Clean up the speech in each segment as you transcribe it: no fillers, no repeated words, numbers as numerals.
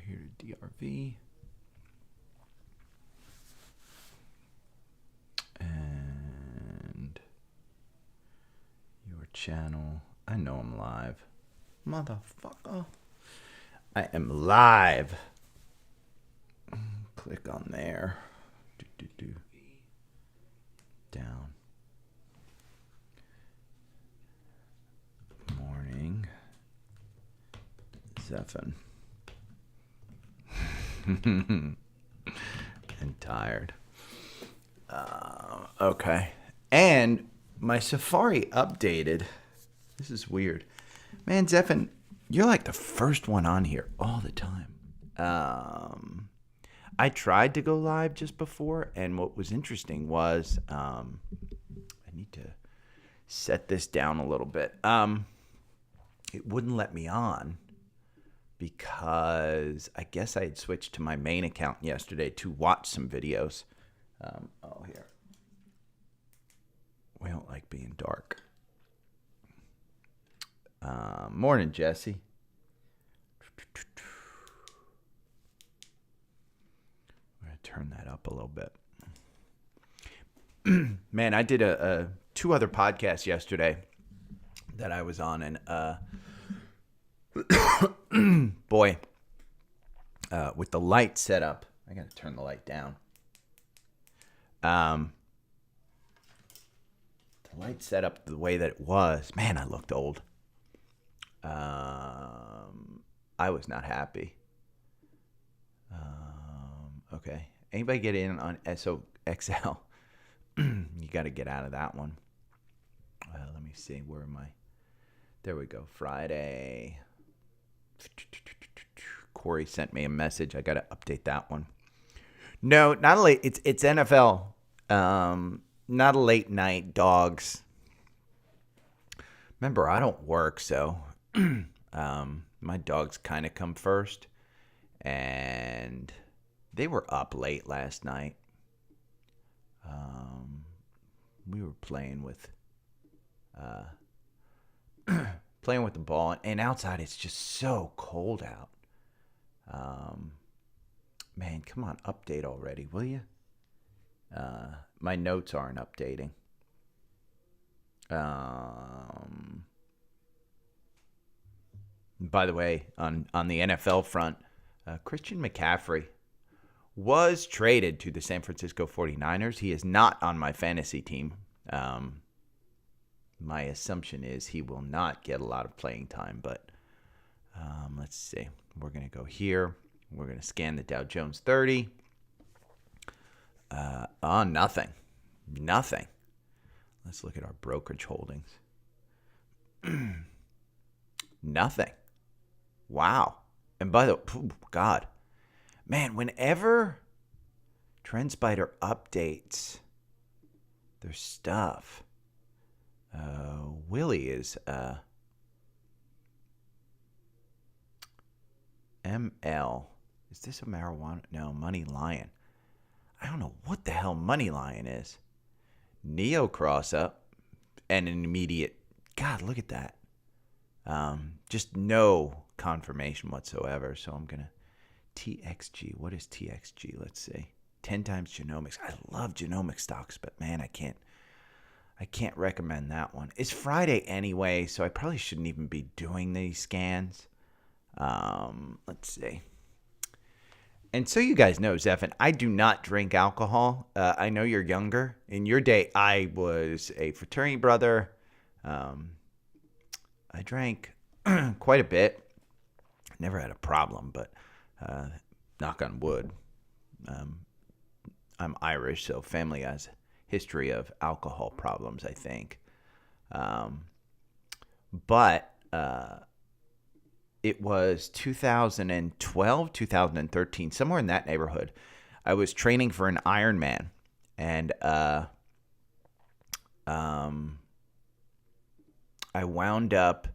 here to DRV. And your channel. I know I'm live. Motherfucker. I am live. Click on there. Down. Morning. Zephin. And tired. Okay. And my Safari updated. This is weird. Man, Zephin, you're like the first one on here all the time. I tried to go live just before, and what was interesting was I need to set this down a little bit. It wouldn't let me on because I guess I had switched to my main account yesterday to watch some videos. Here. We don't like being dark. Morning, Jesse. I'm going to turn that up a little bit. Man, I did two other podcasts yesterday that I was on, and boy, with the light set up, I got to turn the light down. The light set up the way that it was. Man, I looked old. I was not happy. Okay. Anybody get in on SOXL? You got to get out of that one. Let me see. Where am I? There we go. Friday. Corey sent me a message. I got to update that one. No, not a late. It's NFL. Not a late night. Dogs. Remember, I don't work, so my dogs kind of come first, and they were up late last night. We were playing with the ball, and outside it's just so cold out. Man, come on, update already, will you? My notes aren't updating. By the way, on the NFL front, Christian McCaffrey was traded to the San Francisco 49ers. He is not on my fantasy team. My assumption is he will not get a lot of playing time, but let's see. We're going to go here. We're going to scan the Dow Jones 30. Nothing. Nothing. Let's look at our brokerage holdings. Nothing. Wow. And by the way, God, man, whenever TrendSpider updates their stuff, Willie is ML. Is this a marijuana? No, Money Lion. I don't know what the hell Money Lion is. Neo cross up and an immediate. God, look at that. Just no confirmation whatsoever. So I'm going to TXG. What is TXG? Let's see. 10 times genomics. I love genomic stocks, but man, I can't recommend that one. It's Friday anyway, so I probably shouldn't even be doing these scans. Let's see. And so you guys know, Zephin, I do not drink alcohol. I know you're younger. In your day, I was a fraternity brother. I drank quite a bit. Never had a problem, but knock on wood. I'm Irish, so family has a history of alcohol problems, I think. But it was 2012, 2013, somewhere in that neighborhood. I was training for an Ironman, and I wound up,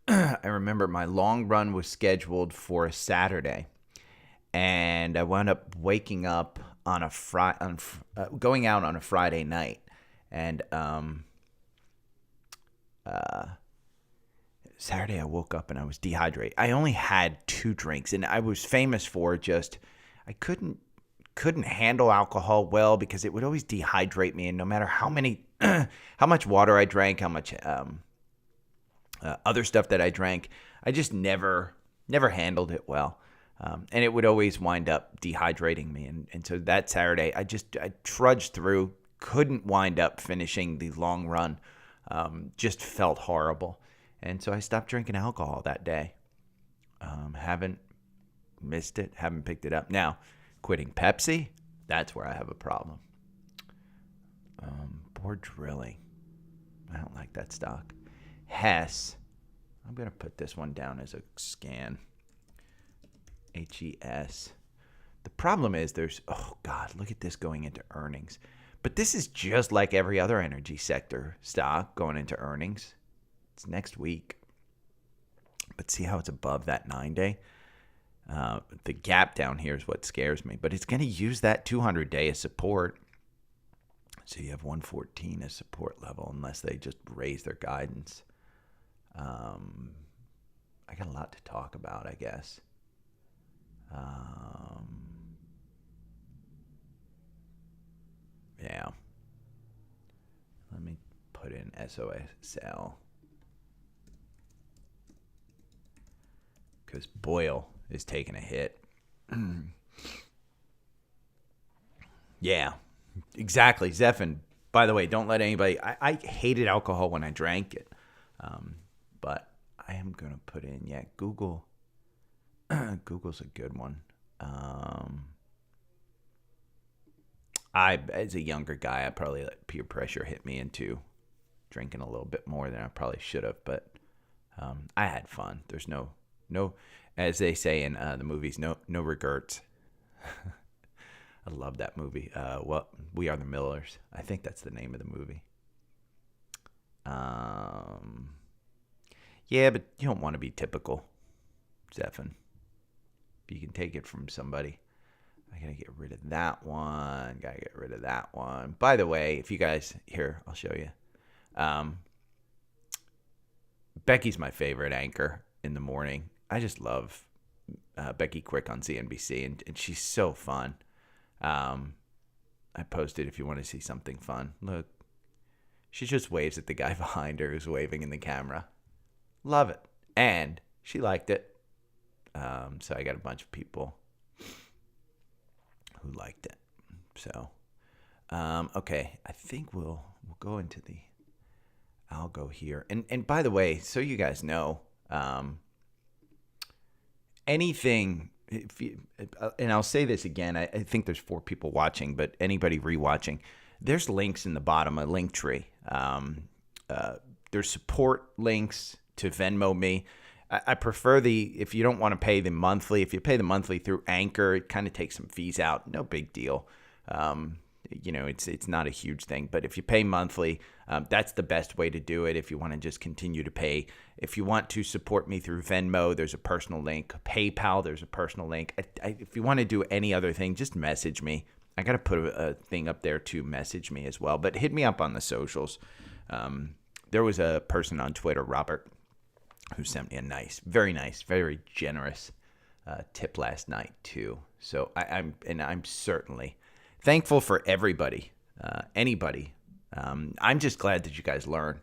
I remember my long run was scheduled for a Saturday, and I wound up waking up on a going out on a Friday night, and Saturday I woke up and I was dehydrated. I only had 2 drinks, and I was famous for just I couldn't handle alcohol well because it would always dehydrate me, and no matter how much water I drank, how much other stuff that I drank, I just never handled it well. And it would always wind up dehydrating me. And so that Saturday, I trudged through, couldn't wind up finishing the long run, just felt horrible. And so I stopped drinking alcohol that day. Haven't missed it, haven't picked it up. Now, quitting Pepsi, that's where I have a problem. Board Drilling. I don't like that stock. Hess. I'm going to put this one down as a scan. HES. The problem is oh God, look at this going into earnings. But this is just like every other energy sector stock going into earnings. It's next week. But see how it's above that 9-day? The gap down here is what scares me. But it's going to use that 200-day as support. So you have 114 as support level unless they just raise their guidance. I got a lot to talk about, I guess. Yeah. Let me put in SOSL. Because Boyle is taking a hit. Yeah, exactly. Zephan, by the way, don't let anybody... I hated alcohol when I drank it. But I am going to put in, Google. Google's a good one. As a younger guy, I probably let peer pressure hit me into drinking a little bit more than I probably should have. But I had fun. There's no, as they say in the movies, no regrets. I love that movie. We Are the Millers. I think that's the name of the movie. Yeah, but you don't want to be typical, Zephan. If you can take it from somebody. I gotta get rid of that one. Gotta get rid of that one. By the way, if you guys here, I'll show you. Becky's my favorite anchor in the morning. I just love Becky Quick on CNBC, and she's so fun. I posted if you want to see something fun. Look, she just waves at the guy behind her who's waving in the camera. Love it. And she liked it. So I got a bunch of people who liked it. So, okay. I think we'll go into the algo here. And by the way, so you guys know, anything, and I'll say this again, I think there's 4 people watching, but anybody rewatching, there's links in the bottom of Linktree. There's support links to Venmo me. I prefer if you don't want to pay the monthly, if you pay the monthly through Anchor, it kind of takes some fees out. No big deal. It's not a huge thing. But if you pay monthly, that's the best way to do it if you want to just continue to pay. If you want to support me through Venmo, there's a personal link. PayPal, there's a personal link. If you want to do any other thing, just message me. I got to put a thing up there to message me as well. But hit me up on the socials. There was a person on Twitter, Robert, who sent me a nice, very generous tip last night too. So I'm certainly thankful for everybody, anybody. I'm just glad that you guys learn.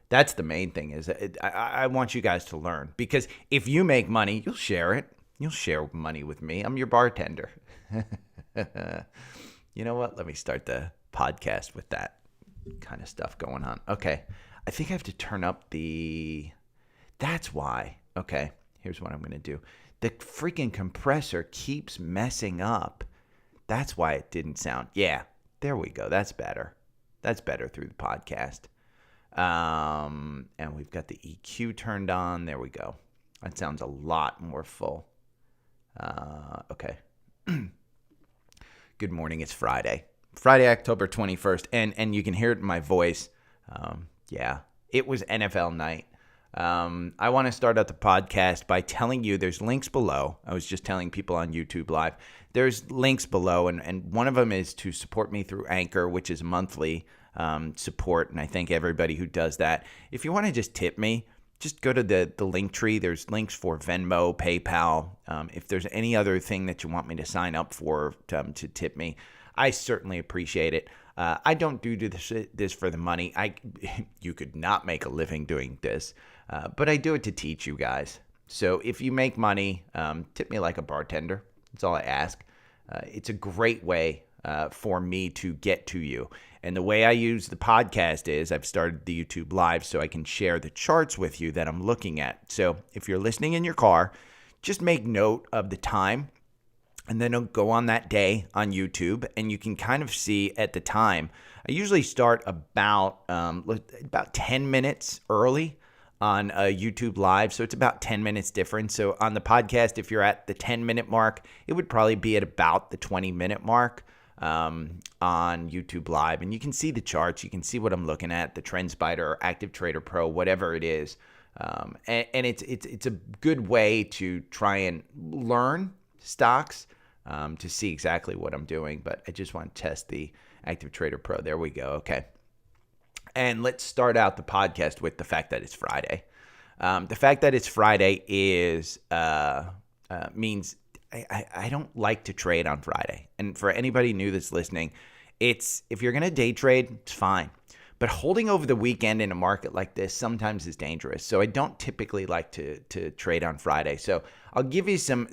That's the main thing. Is I want you guys to learn, because if you make money, you'll share it. You'll share money with me. I'm your bartender. You know what? Let me start the podcast with that kind of stuff going on. Okay, I think I have to turn up the. That's why. Okay, here's what I'm going to do. The freaking compressor keeps messing up. That's why it didn't sound. Yeah, there we go. That's better. That's better through the podcast. And we've got the EQ turned on. There we go. That sounds a lot more full. Okay. Good morning. It's Friday. Friday, October 21st. And you can hear it in my voice. Yeah, it was NFL night. I want to start out the podcast by telling you there's links below. I was just telling people on YouTube Live. There's links below, and one of them is to support me through Anchor, which is monthly support, and I thank everybody who does that. If you want to just tip me, just go to the link tree. There's links for Venmo, PayPal. If there's any other thing that you want me to sign up for to tip me, I certainly appreciate it. I don't do this for the money. You could not make a living doing this, but I do it to teach you guys. So if you make money, tip me like a bartender. That's all I ask. It's a great way for me to get to you. And the way I use the podcast is I've started the YouTube Live so I can share the charts with you that I'm looking at. So if you're listening in your car, just make note of the time, and then go on that day on YouTube, and you can kind of see at the time. I usually start about 10 minutes early on YouTube Live, so it's about 10 minutes different. So on the podcast, if you're at the 10-minute mark, it would probably be at about the 20-minute mark on YouTube Live. And you can see the charts. You can see what I'm looking at, the TrendSpider or Active Trader Pro, whatever it is. And it's a good way to try and learn stocks to see exactly what I'm doing. But I just want to test the Active Trader Pro. There we go. Okay. And let's start out the podcast with the fact that it's Friday. The fact that it's Friday means I don't like to trade on Friday. And for anybody new that's listening, if you're going to day trade, it's fine. But holding over the weekend in a market like this sometimes is dangerous. So I don't typically like to trade on Friday. So I'll give you some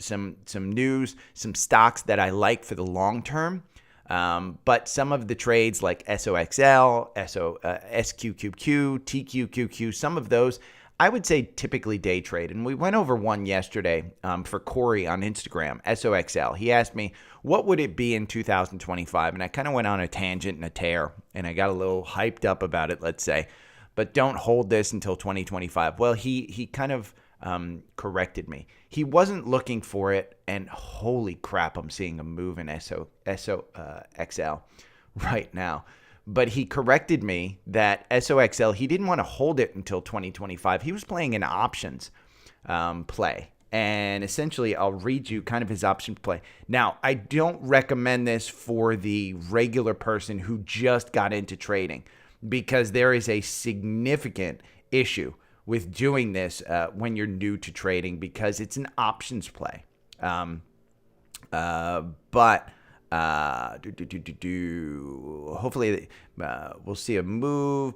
news, some stocks that I like for the long term. But some of the trades like SOXL, SQQQ, TQQQ, some of those, I would say typically day trade. And we went over one yesterday for Corey on Instagram, SOXL. He asked me, what would it be in 2025? And I kind of went on a tangent and a tear, and I got a little hyped up about it, let's say. But don't hold this until 2025. Well, he kind of corrected me. He wasn't looking for it, and holy crap, I'm seeing a move in SOXL right now. But he corrected me that SOXL, he didn't want to hold it until 2025. He was playing an options play. And essentially, I'll read you kind of his option play. Now, I don't recommend this for the regular person who just got into trading, because there is a significant issue with doing this when you're new to trading, because it's an options play. Hopefully we'll see a move.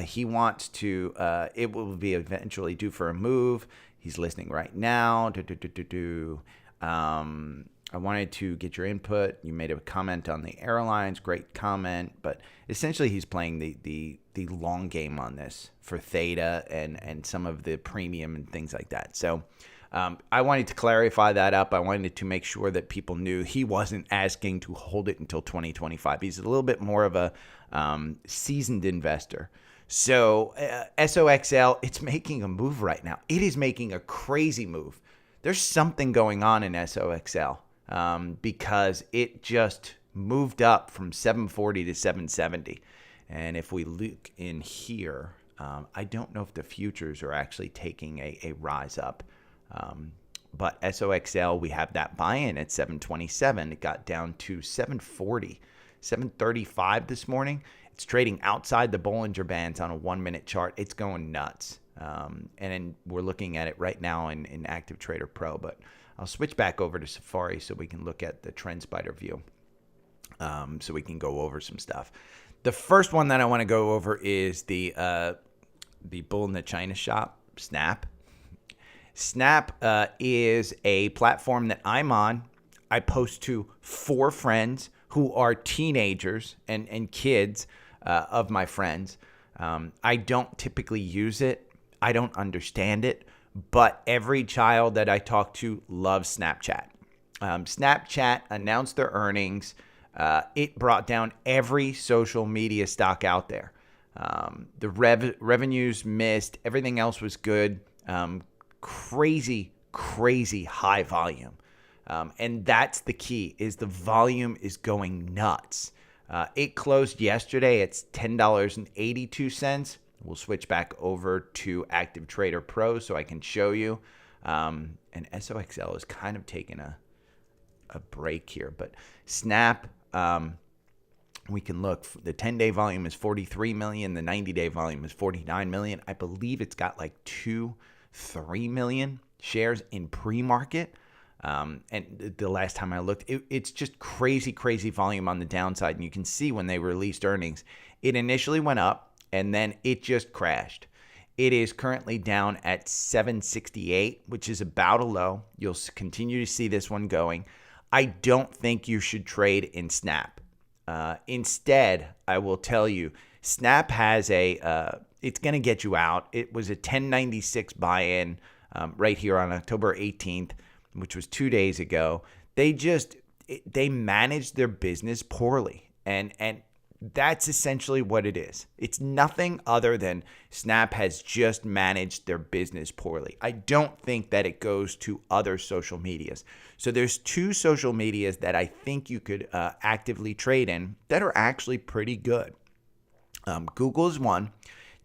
He wants to, it will be eventually due for a move. He's listening right now. I wanted to get your input. You made a comment on the airlines. Great comment. But essentially, he's playing the long game on this for Theta and some of the premium and things like that. So I wanted to clarify that up. I wanted to make sure that people knew he wasn't asking to hold it until 2025. He's a little bit more of a seasoned investor. So SOXL, it's making a move right now. It is making a crazy move. There's something going on in SOXL because it just moved up from 740 to 770. And if we look in here, I don't know if the futures are actually taking a rise up. But SOXL, we have that buy-in at 727. It got down to 740, 735 this morning. It's trading outside the Bollinger Bands on a 1-minute chart. It's going nuts. And then we're looking at it right now in Active Trader Pro. But I'll switch back over to Safari so we can look at the TrendSpider view. So we can go over some stuff. The first one that I want to go over is the bull in the China shop, Snap. Snap is a platform that I'm on. I post to 4 friends who are teenagers and kids of my friends. I don't typically use it. I don't understand it. But every child that I talk to loves Snapchat. Snapchat announced their earnings. It brought down every social media stock out there. The revenues missed. Everything else was good. Crazy high volume. And that's the key, is the volume is going nuts. It closed yesterday at $10.82. We'll switch back over to Active Trader Pro so I can show you. And SOXL is kind of taking a break here. But Snap, We can look. The 10-day volume is 43 million. The 90-day volume is 49 million. I believe it's got like 3 million shares in pre-market. And the last time I looked, it's just crazy volume on the downside. And you can see when they released earnings, it initially went up and then it just crashed. It is currently down at 768, which is about a low. You'll continue to see this one going. I don't think you should trade in Snap. Instead, I will tell you, Snap has it's going to get you out. It was a 1096 buy-in right here on October 18th, which was 2 days ago. They managed their business poorly. And that's essentially what it is. It's nothing other than Snap has just managed their business poorly. I don't think that it goes to other social medias. So there's 2 social medias that I think you could actively trade in that are actually pretty good. Google is one,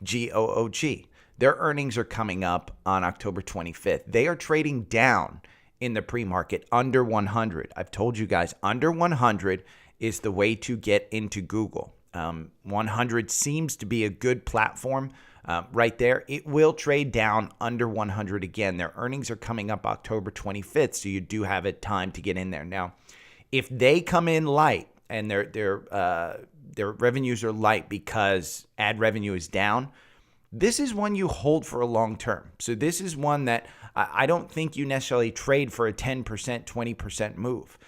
GOOG. Their earnings are coming up on October 25th. They are trading down in the pre-market under 100. I've told you guys, under 100 is the way to get into Google. 100 seems to be a good platform right there. It will trade down under 100 again. Their earnings are coming up October 25th, so you do have a time to get in there. Now, if they come in light and their revenues are light because ad revenue is down, this is one you hold for a long term. So this is one that I don't think you necessarily trade for a 10%, 20% move.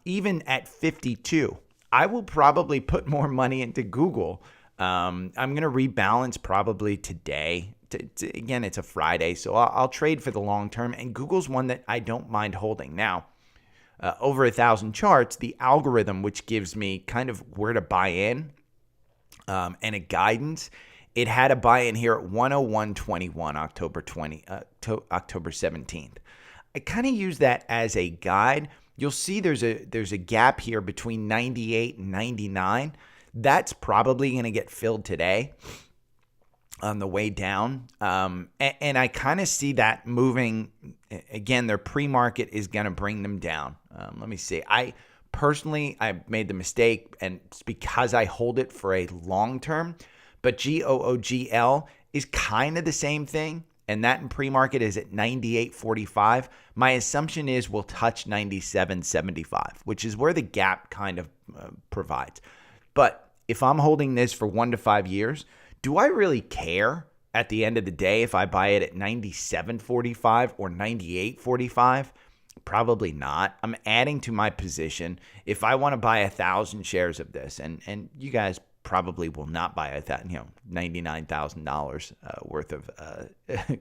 Even at 52, I will probably put more money into Google. I'm going to rebalance probably today. Again, it's a Friday, so I'll trade for the long term. And Google's one that I don't mind holding. Now, over 1,000 charts, the algorithm, which gives me kind of where to buy in and a guidance, it had a buy-in here at 101.21, October 17th. I kind of use that as a guide. You'll see there's a gap here between 98 and 99. That's probably going to get filled today on the way down. And I kind of see that moving. Again, their pre-market is going to bring them down. Let me see. I made the mistake, and it's because I hold it for a long term. But GOOGL is kind of the same thing. And that in pre-market is at 98.45. My assumption is we'll touch 97.75, which is where the gap kind of provides. But if I'm holding this for 1 to 5 years, do I really care at the end of the day if I buy it at 97.45 or 98.45? Probably not. I'm adding to my position. If I want to buy 1,000 shares of this, and you guys probably will not buy $99,000 worth of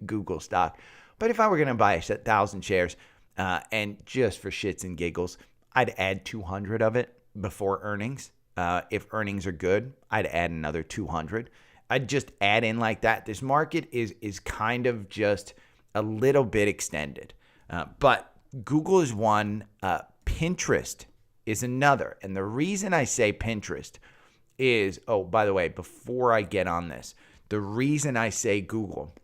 Google stock. But if I were going to buy 1,000 shares and just for shits and giggles, I'd add 200 of it before earnings. If earnings are good, I'd add another 200. I'd just add in like that. This market is kind of just a little bit extended. But Google is one. Pinterest is another. And the reason I say Pinterest is, oh, by the way, before I get on this, the reason I say Google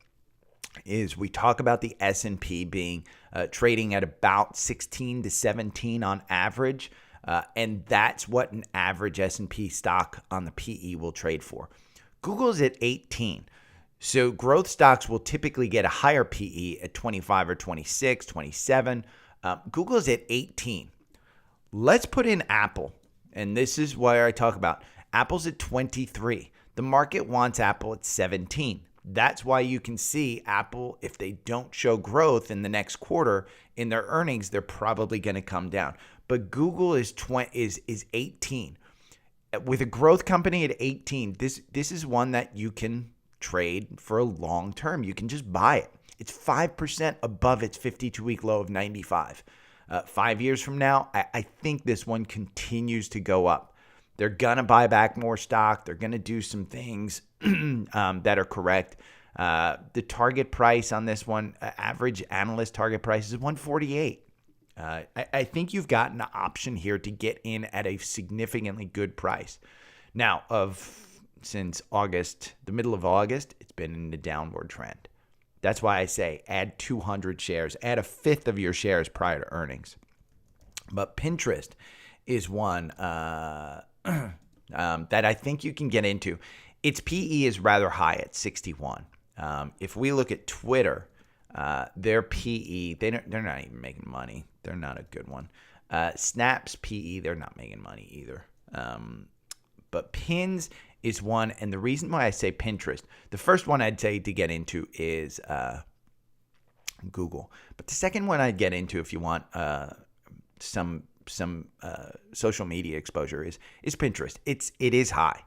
is we talk about the S&P being trading at about 16 to 17 on average, and that's what an average S&P stock on the PE will trade for. Google's at 18. So growth stocks will typically get a higher PE at 25 or 26, 27. Google's at 18. Let's put in Apple, and this is where I talk about Apple's at 23. The market wants Apple at 17. That's why you can see Apple, if they don't show growth in the next quarter in their earnings, they're probably going to come down. But Google is 18. With a growth company at 18, this is one that you can trade for a long term. You can just buy it. It's 5% above its 52-week low of 95. 5 years from now, I think this one continues to go up. They're going to buy back more stock. They're going to do some things that are correct. The target price on this one, average analyst target price is 148. I think you've got an option here to get in at a significantly good price. Now, since August, the middle of August, it's been in the downward trend. That's why I say add 200 shares, add a fifth of your shares prior to earnings. But Pinterest is one. that I think you can get into. Its PE is rather high at 61. If we look at Twitter, their PE, they're not even making money. They're not a good one. Snap's PE, they're not making money either. But Pins is one, and the reason why I say Pinterest, the first one I'd say to get into is Google. But the second one I'd get into, if you want some social media exposure, is Pinterest. It is high.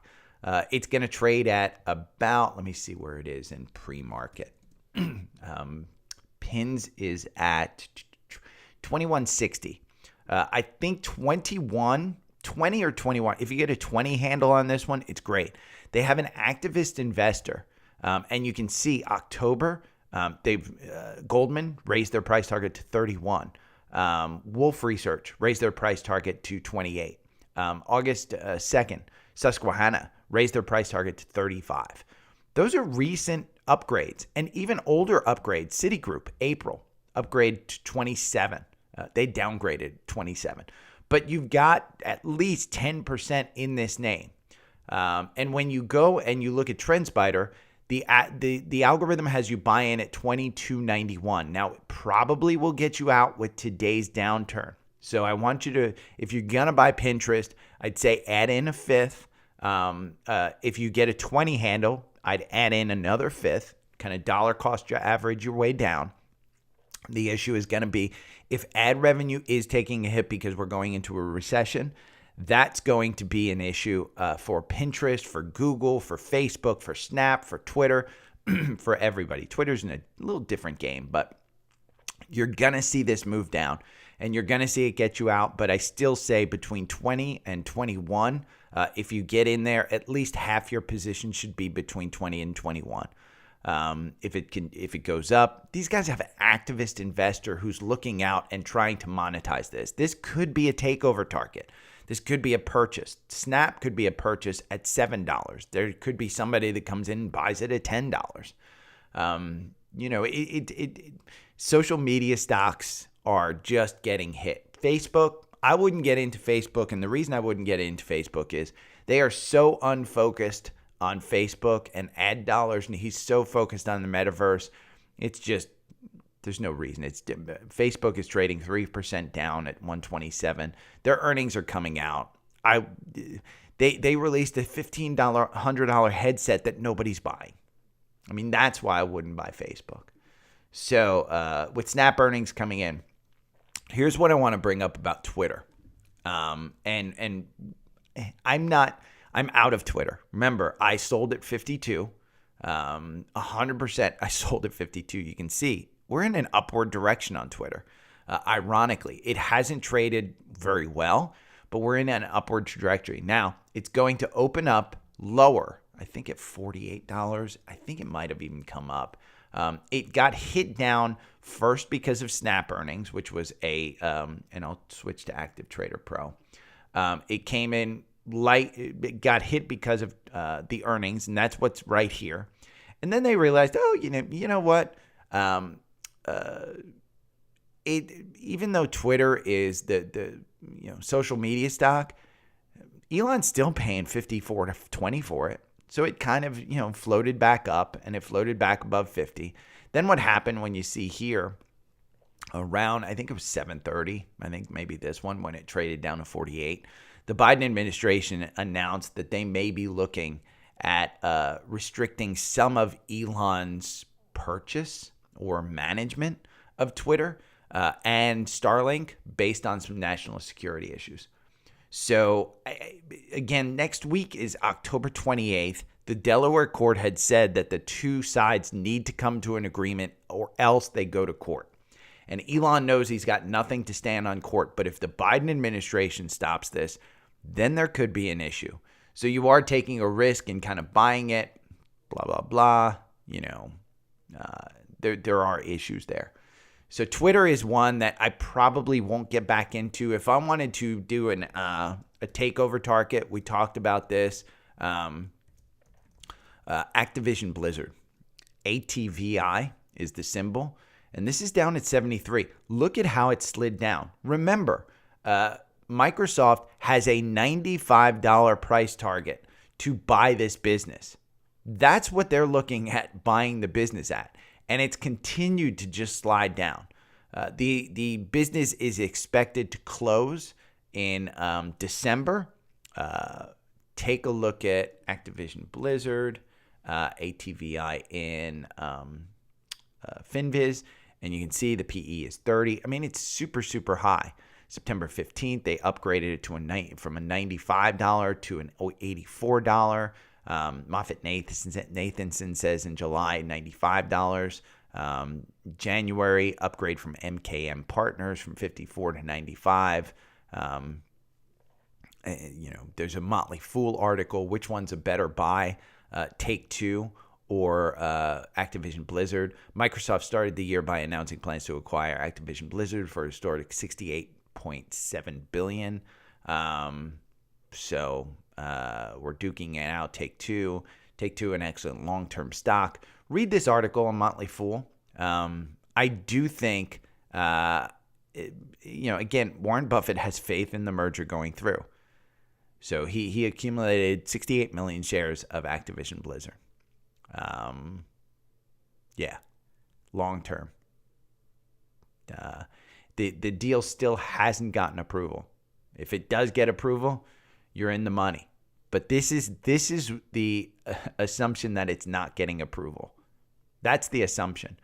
It's going to trade at about, let me see where it is in pre-market. Pins is at 2160. I think 20 or 21. If you get a 20 handle on this one, it's great. They have an activist investor, and you can see October. Goldman raised their price target to 31. Wolf Research raised their price target to 28. August 2nd, Susquehanna raised their price target to 35. Those are recent upgrades, and even older upgrades. Citigroup, April, upgrade to 27. They downgraded 27. But you've got at least 10% in this name. And when you go and you look at TrendSpider, the algorithm has you buy in at $22.91. Now, it probably will get you out with today's downturn. So I want you to, if you're going to buy Pinterest, I'd say add in a fifth. If you get a 20 handle, I'd add in another fifth, kind of dollar cost average your way down. The issue is going to be if ad revenue is taking a hit because we're going into a recession, that's going to be an issue for Pinterest, for Google, for Facebook, for Snap, for Twitter, for everybody. Twitter's in a little different game, but you're going to see this move down, and you're going to see it get you out. But I still say between 20 and 21, if you get in there, at least half your position should be between 20 and 21. If it goes up, these guys have an activist investor who's looking out and trying to monetize this. This could be a takeover target. This could be a purchase. Snap could be a purchase at $7. There could be somebody that comes in and buys it at $10. Social media stocks are just getting hit. Facebook, I wouldn't get into Facebook, and the reason I wouldn't get into Facebook is they are so unfocused on Facebook and ad dollars, and he's so focused on the metaverse. It's just, there's no reason. Facebook is trading 3% down at 127. Their earnings are coming out. They released a $15, $100 headset that nobody's buying. I mean, that's why I wouldn't buy Facebook. So with Snap earnings coming in, here's what I want to bring up about Twitter. And I'm out of Twitter. Remember, I sold at 52. 100% I sold at 52. You can see we're in an upward direction on Twitter. Ironically, it hasn't traded very well, but we're in an upward trajectory. Now, it's going to open up lower, I think at $48. I think it might have even come up. It got hit down first because of Snap earnings, which was and I'll switch to Active Trader Pro. It came in light, it got hit because of the earnings, and that's what's right here. And then they realized, you know what? Even though Twitter is the social media stock, Elon's still paying $54 to $20 for it. So it kind of, floated back up, and it floated back above 50. Then what happened when you see here around, I think it was 7:30, I think maybe this one, when it traded down to 48, the Biden administration announced that they may be looking at restricting some of Elon's purchase or management of Twitter and Starlink based on some national security issues. So, again, next week is October 28th. The Delaware court had said that the two sides need to come to an agreement or else they go to court. And Elon knows he's got nothing to stand on court. But if the Biden administration stops this, then there could be an issue. So you are taking a risk in kind of buying it, blah, blah, blah. There are issues there. So Twitter is one that I probably won't get back into. If I wanted to do a takeover target, we talked about this. Activision Blizzard. ATVI is the symbol. And this is down at 73. Look at how it slid down. Remember, Microsoft has a $95 price target to buy this business. That's what they're looking at buying the business at. And it's continued to just slide down. The business is expected to close in December. Take a look at Activision Blizzard, ATVI in FinViz, and you can see the PE is 30. I mean, it's super, super high. September 15th, they upgraded it to from a $95 to an $84. MoffettNathanson says in July, $95. January, upgrade from MKM Partners from 54 to 95. There's a Motley Fool article. Which one's a better buy? Take-Two or Activision Blizzard? Microsoft started the year by announcing plans to acquire Activision Blizzard for a historic $68.7 billion. So we're duking it out. Take-Two, an excellent long-term stock. Read this article on Motley Fool. I do think, again, Warren Buffett has faith in the merger going through. So he accumulated 68 million shares of Activision Blizzard. Long term. The deal still hasn't gotten approval. If it does get approval, you're in the money. But this is the assumption that it's not getting approval. That's the assumption.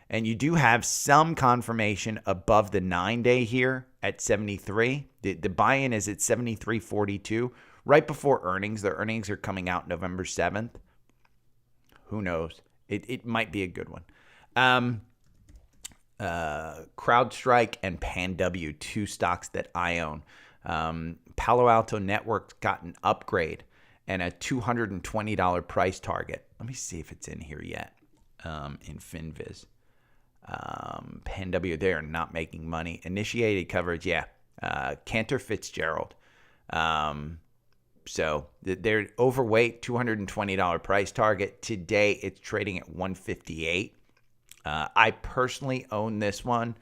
And you do have some confirmation above the 9-day here at 73. The buy-in is at 73.42. Right before earnings. Their earnings are coming out November 7th. Who knows? It might be a good one. CrowdStrike and PanW, two stocks that I own. Palo Alto Networks got an upgrade and a $220 price target. Let me see if it's in here yet. In FinViz. PanW, they are not making money. Initiated coverage, Cantor Fitzgerald. So they're overweight, $220 price target. Today, it's trading at $158. I personally own this one.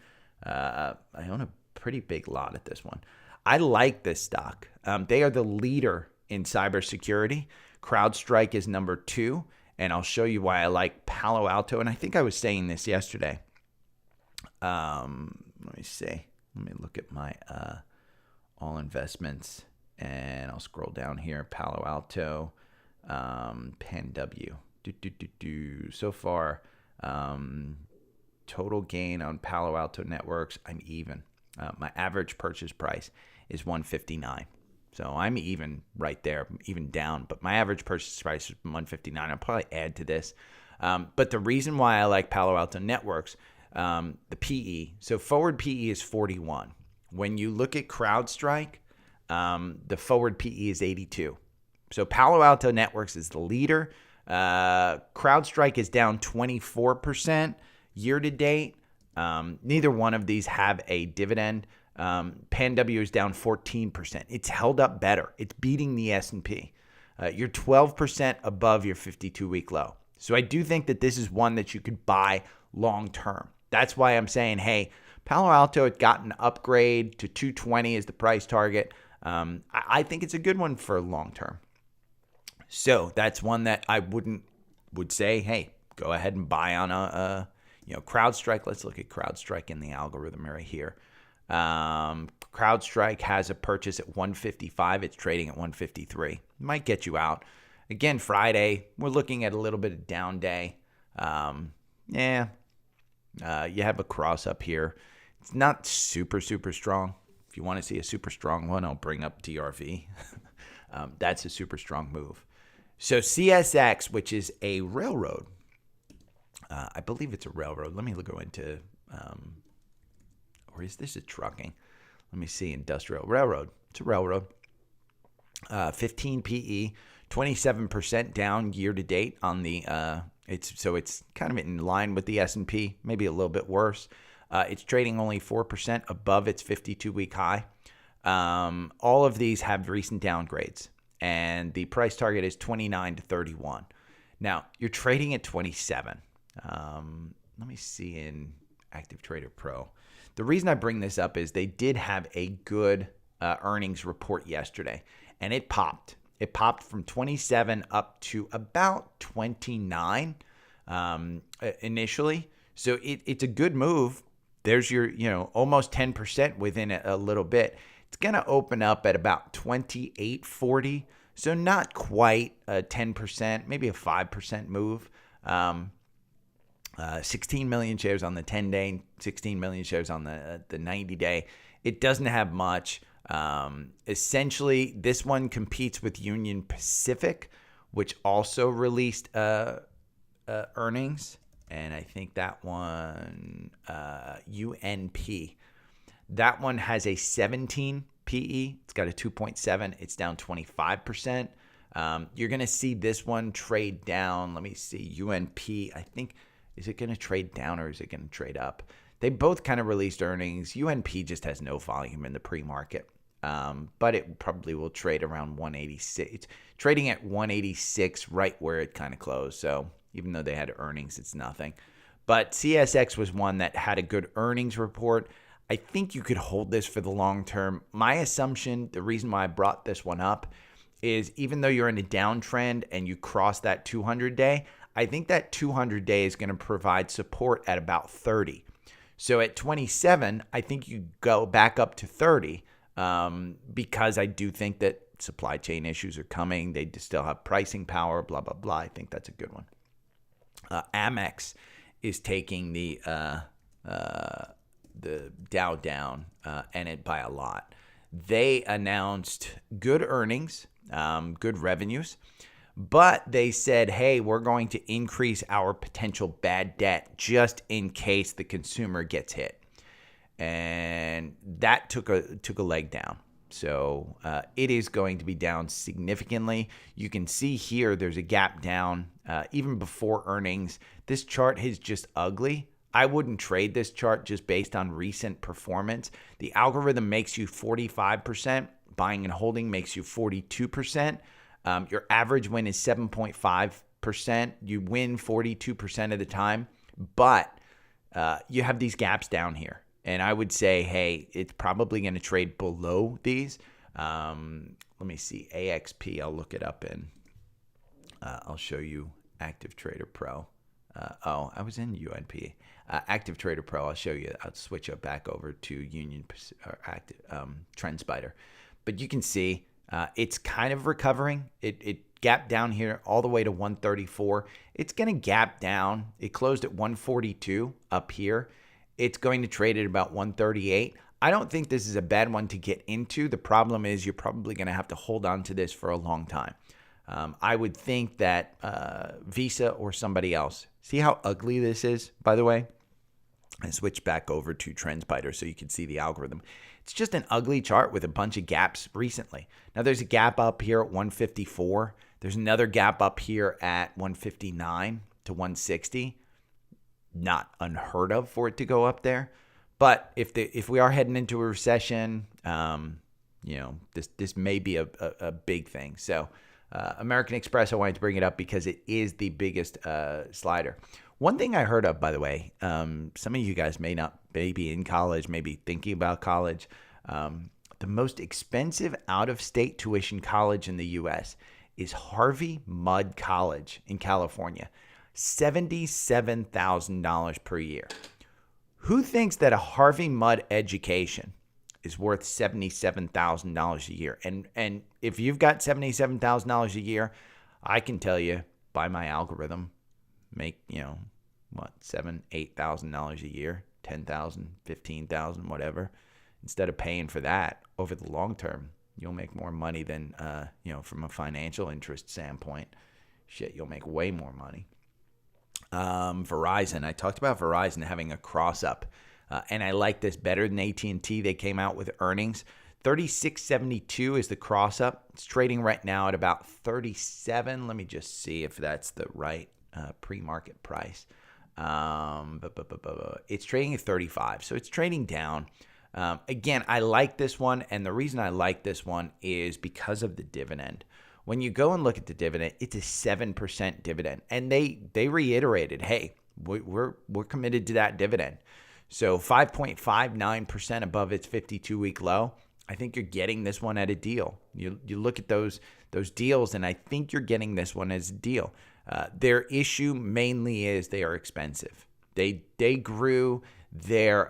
I own a pretty big lot at this one. I like this stock. They are the leader in cybersecurity. CrowdStrike is number 2. And I'll show you why I like Palo Alto. And I think I was saying this yesterday. Let me see. Let me look at my all investments. And I'll scroll down here. Palo Alto, PanW. So far, total gain on Palo Alto Networks, I'm even. My average purchase price is $159. So I'm even right there, even down. But my average purchase price is $159. I'll probably add to this. But the reason why I like Palo Alto Networks, the PE. So forward PE is 41. When you look at CrowdStrike, the forward PE is 82. So Palo Alto Networks is the leader. CrowdStrike is down 24% year to date. Neither one of these have a dividend. PanW is down 14%. It's held up better. It's beating the S&P. You're 12% above your 52-week low. So I do think that this is one that you could buy long term. That's why I'm saying, hey, Palo Alto had got an upgrade to 220 as the price target. I think it's a good one for long term. So that's one that I would say, hey, go ahead and buy on CrowdStrike. Let's look at CrowdStrike in the algorithm right here. CrowdStrike has a purchase at 155. It's trading at 153. Might get you out. Again, Friday, we're looking at a little bit of down day. You have a cross up here. It's not super, super strong. If you want to see a super strong one, I'll bring up DRV. That's a super strong move. So CSX, which is a railroad. I believe it's a railroad. Let me go into... or is this a trucking? Let me see. Industrial railroad. It's a railroad. 15 PE, 27% down year to date on the. It's kind of in line with the S&P, maybe a little bit worse. It's trading only 4% above its 52-week high. All of these have recent downgrades, and the price target is 29 to 31. Now you're trading at 27. Let me see in Active Trader Pro. The reason I bring this up is they did have a good earnings report yesterday, and it popped. It popped from 27 up to about 29 initially. So it's a good move. There's your, almost 10% within a little bit. It's going to open up at about 28.40. So not quite a 10%, maybe a 5% move. 16 million shares on the 10-day, 16 million shares on the 90-day. It doesn't have much. Essentially, this one competes with Union Pacific, which also released earnings. And I think that one, UNP, that one has a 17 PE. It's got a 2.7. It's down 25%. You're going to see this one trade down. Let me see. UNP, I think, is it going to trade down or is it going to trade up? They both kind of released earnings. UNP just has no volume in the pre-market, but it probably will trade around 186. It's trading at 186, right where it kind of closed. So even though they had earnings, it's nothing. But CSX was one that had a good earnings report. I think you could hold this for the long term. My assumption, the reason why I brought this one up, is even though you're in a downtrend and you cross that 200-day, I think that 200-day is going to provide support at about 30. So at 27, I think you go back up to 30 because I do think that supply chain issues are coming. They still have pricing power, blah, blah, blah. I think that's a good one. Amex is taking the Dow down and it by a lot. They announced good earnings, good revenues, but they said, hey, we're going to increase our potential bad debt just in case the consumer gets hit. And that took a leg down. So it is going to be down significantly. You can see here there's a gap down even before earnings. This chart is just ugly. I wouldn't trade this chart just based on recent performance. The algorithm makes you 45%. Buying and holding makes you 42%. Your average win is 7.5%. You win 42% of the time, but you have these gaps down here. And I would say, hey, it's probably going to trade below these. Let me see. AXP, I'll look it up in. I'll show you Active Trader Pro. I was in UNP. Active Trader Pro, I'll show you. I'll switch it back over to Union or Active TrendSpider. But you can see it's kind of recovering. It gapped down here all the way to 134. It's going to gap down. It closed at 142 up here. It's going to trade at about 138. I don't think this is a bad one to get into. The problem is you're probably going to have to hold on to this for a long time. I would think that Visa or somebody else. See how ugly this is, by the way? I switched back over to TrendSpider so you can see the algorithm. It's just an ugly chart with a bunch of gaps recently. Now, there's a gap up here at 154. There's another gap up here at 159 to 160. Not unheard of for it to go up there. But if we are heading into a recession, this may be a big thing. So American Express, I wanted to bring it up because it is the biggest slider. One thing I heard of, by the way, some of you guys may be in college, maybe thinking about college. The most expensive out-of-state tuition college in the U.S. is Harvey Mudd College in California. $77,000 per year. Who thinks that a Harvey Mudd education is worth $77,000 a year? And if you've got $77,000 a year, I can tell you by my algorithm, make $7,000-8,000 a year, $10,000, $15,000, whatever. Instead of paying for that over the long term, you'll make more money than from a financial interest standpoint. Shit, you'll make way more money. Verizon. I talked about Verizon having a cross up, and I like this better than AT&T. They came out with earnings. $36.72 is the cross up. It's trading right now at about 37. Let me just see if that's the right pre-market price. It's trading at 35, so it's trading down. Again, I like this one, and the reason I like this one is because of the dividend. When you go and look at the dividend, it's a 7% dividend, and they reiterated, hey, we're committed to that dividend. So 5.59% above its 52-week low. I think you're getting this one at a deal. You look at those deals, and I think you're getting this one as a deal. Their issue mainly is they are expensive. They grew their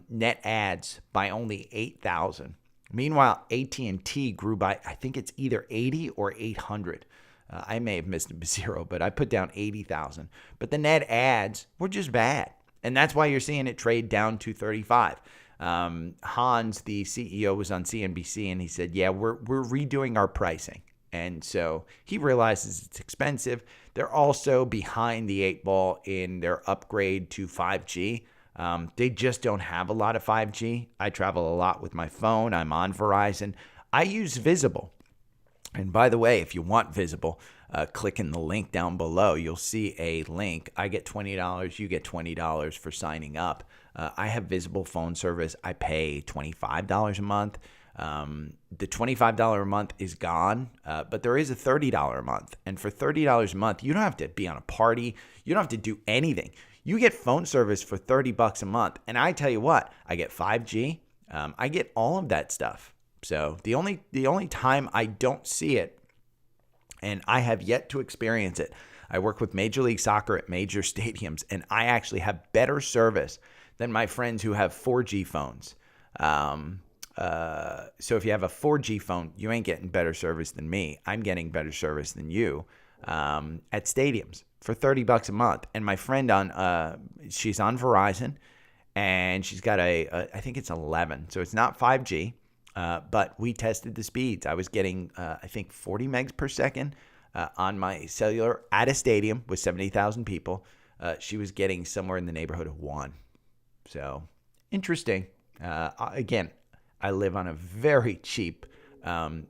net adds by only 8,000. Meanwhile, AT&T grew by, I think it's either 80 or 800. I may have missed a zero, but I put down 80,000. But the net adds were just bad. And that's why you're seeing it trade down to 35. Hans, the CEO, was on CNBC, and he said, yeah, we're redoing our pricing. And so he realizes it's expensive. They're also behind the 8 ball in their upgrade to 5G. They just don't have a lot of 5G. I travel a lot with my phone. I'm on Verizon. I use Visible. And by the way, if you want Visible, click in the link down below. You'll see a link. I get $20. You get $20 for signing up. I have Visible phone service. I pay $25 a month. The $25 a month is gone, but there is a $30 a month. And for $30 a month, you don't have to be on a party. You don't have to do anything. You get phone service for $30 a month. And I tell you what, I get 5G. I get all of that stuff. So the only time I don't see it, and I have yet to experience it, I work with Major League Soccer at major stadiums, and I actually have better service than my friends who have 4G phones. So if you have a 4G phone, you ain't getting better service than me. I'm getting better service than you at stadiums for $30 a month. And my friend she's on Verizon, and she's got I think it's 11, so it's not 5G. But we tested the speeds. I was getting, I think, 40 megs per second on my cellular at a stadium with 70,000 people. She was getting somewhere in the neighborhood of 1. So interesting. Again, I live on a very cheap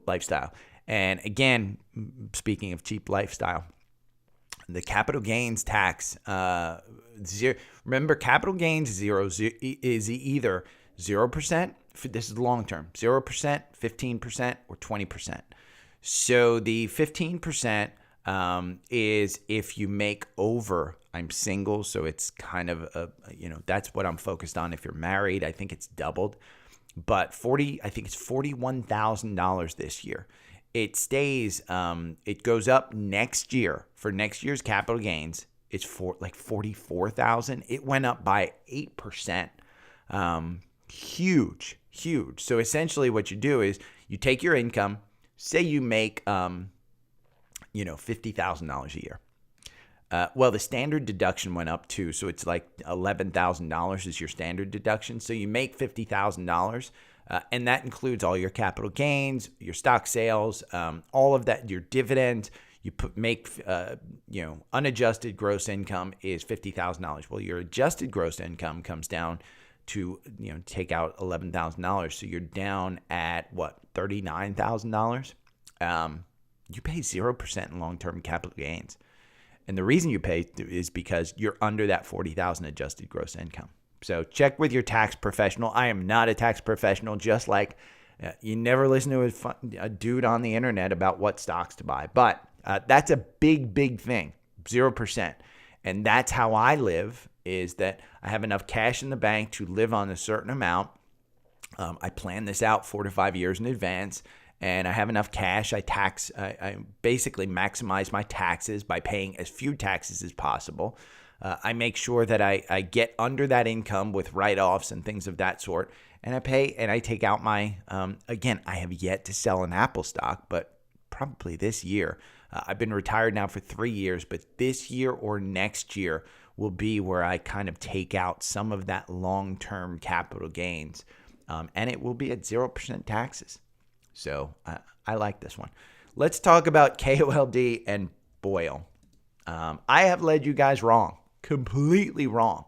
lifestyle. And again, speaking of cheap lifestyle, the capital gains tax, zero. Remember, capital gains is either 0%. This is long term, 0%, 15%, or 20%. So the 15% is if you make over. I'm single, so it's kind of that's what I'm focused on. If you're married, I think it's doubled, but I think it's $41,000 this year. It stays. It goes up next year for next year's capital gains. It's for like 44,000. It went up by 8%. Huge. So essentially what you do is you take your income, say you make, $50,000 a year. Well, the standard deduction went up too. So it's like $11,000 is your standard deduction. So you make $50,000, and that includes all your capital gains, your stock sales, all of that, your dividends. You unadjusted gross income is $50,000. Well, your adjusted gross income comes down to, take out $11,000. So you're down at what, $39,000? You pay 0% in long-term capital gains. And the reason you pay is because you're under that $40,000 adjusted gross income. So check with your tax professional. I am not a tax professional, just like you never listen to a dude on the internet about what stocks to buy. But that's a big, big thing, 0%. And that's how I live, is that I have enough cash in the bank to live on a certain amount. I plan this out 4 to 5 years in advance, and I have enough cash. I basically maximize my taxes by paying as few taxes as possible. I make sure that I get under that income with write-offs and things of that sort, and I take out my, again, I have yet to sell an Apple stock, but probably this year. I've been retired now for 3 years, but this year or next year will be where I kind of take out some of that long-term capital gains, and it will be at 0% taxes. So I like this one. Let's talk about KOLD and BOIL. I have led you guys wrong, completely wrong.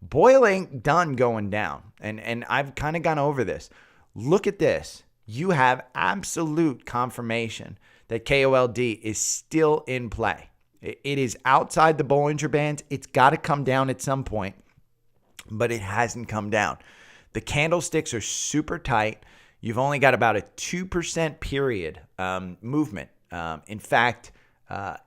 BOIL ain't done going down, and I've kind of gone over this. Look at this. You have absolute confirmation that KOLD is still in play. It is outside the Bollinger Bands. It's got to come down at some point, but it hasn't come down. The candlesticks are super tight. You've only got about a 2% period movement. In fact,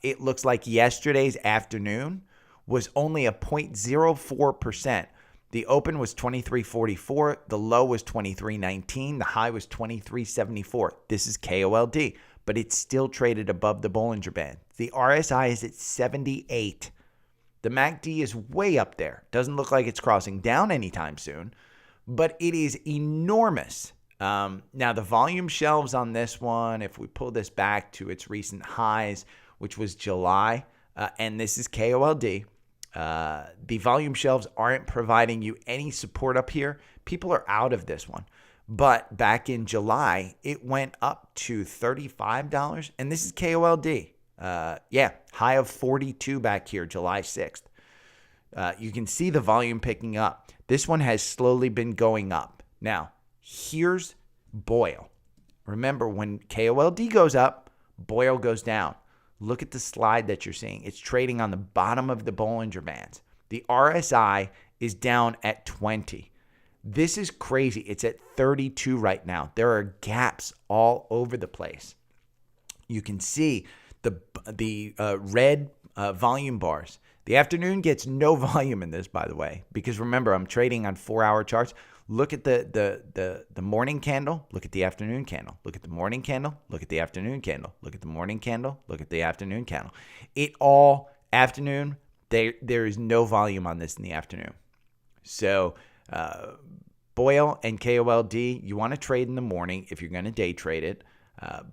it looks like yesterday's afternoon was only a 0.04%. The open was 23.44. The low was 23.19. The high was 23.74. This is KOLD, but it's still traded above the Bollinger Band. The RSI is at 78. The MACD is way up there. Doesn't look like it's crossing down anytime soon, but it is enormous. Now, the volume shelves on this one, if we pull this back to its recent highs, which was July, and this is KOLD, the volume shelves aren't providing you any support up here. People are out of this one. But back in July, it went up to $35, and this is KOLD. High of 42 back here, July 6th. You can see the volume picking up. This one has slowly been going up. Now, here's BOIL. Remember, when KOLD goes up, BOIL goes down. Look at the slide that you're seeing. It's trading on the bottom of the Bollinger Bands. The RSI is down at 20. This is crazy. It's at 32 right now. There are gaps all over the place. You can see the red volume bars. The afternoon gets no volume in this, by the way, because remember, I'm trading on 4-hour charts. Look at the morning candle. Look at the afternoon candle. Look at the morning candle. Look at the afternoon candle. Look at the morning candle. Look at the afternoon candle. It all afternoon. There is no volume on this in the afternoon. So BOIL and KOLD, you want to trade in the morning if you're going to day trade it.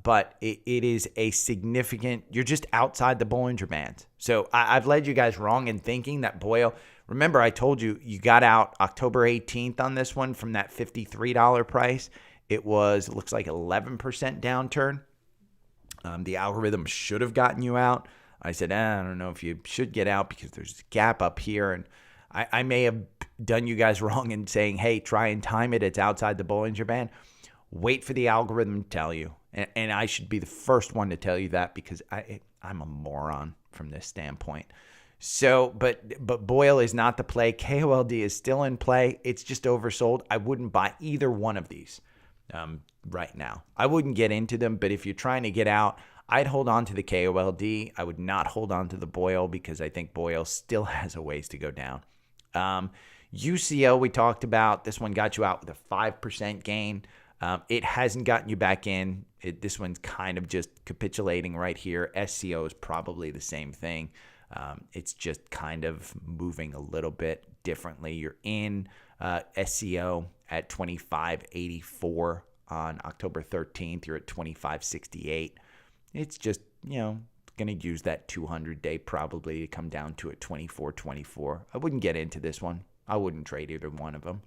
But it is a significant, you're just outside the Bollinger Band. So I've led you guys wrong in thinking that BOIL, remember I told you got out October 18th on this one from that $53 price. It looks like 11% downturn. The algorithm should have gotten you out. I said, I don't know if you should get out because there's a gap up here. And I may have done you guys wrong in saying, hey, try and time it. It's outside the Bollinger Band. Wait for the algorithm to tell you. And I should be the first one to tell you that because I'm a moron from this standpoint. So, but BOIL is not the play. KOLD is still in play. It's just oversold. I wouldn't buy either one of these right now. I wouldn't get into them, but if you're trying to get out, I'd hold on to the KOLD. I would not hold on to the BOIL because I think BOIL still has a ways to go down. UCO we talked about. This one got you out with a 5% gain. It hasn't gotten you back in. This one's kind of just capitulating right here. SCO is probably the same thing. It's just kind of moving a little bit differently. You're in SCO at 25.84 on October 13th. You're at 25.68. It's just, going to use that 200-day probably to come down to at 24.24. I wouldn't get into this one. I wouldn't trade either one of them.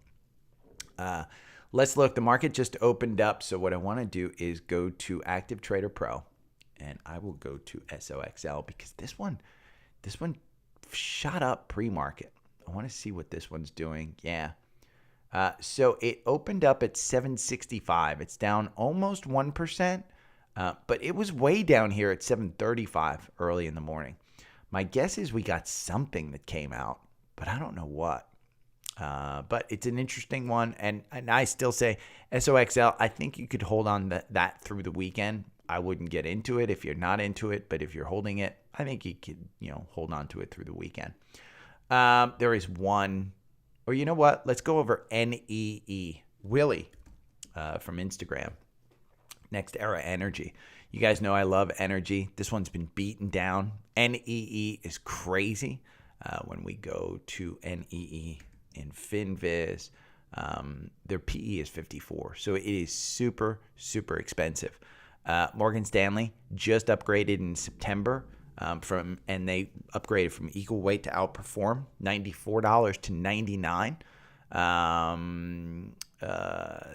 Let's look. The market just opened up. So what I want to do is go to Active Trader Pro, and I will go to SOXL because this one shot up pre-market. I want to see what this one's doing. Yeah. So it opened up at 765. It's down almost 1%, but it was way down here at 735 early in the morning. My guess is we got something that came out, but I don't know what. But it's an interesting one, and I still say SOXL, I think you could hold on that through the weekend. I wouldn't get into it if you're not into it, but if you're holding it, I think you could, hold on to it through the weekend. There is one, or you know what? Let's go over NEE. Willie from Instagram. Next Era Energy. You guys know I love energy. This one's been beaten down. NEE is crazy. When we go to NEE in FinViz, their PE is 54. So it is super, super expensive. Morgan Stanley just upgraded in September and they upgraded from equal weight to outperform, $94 to $99.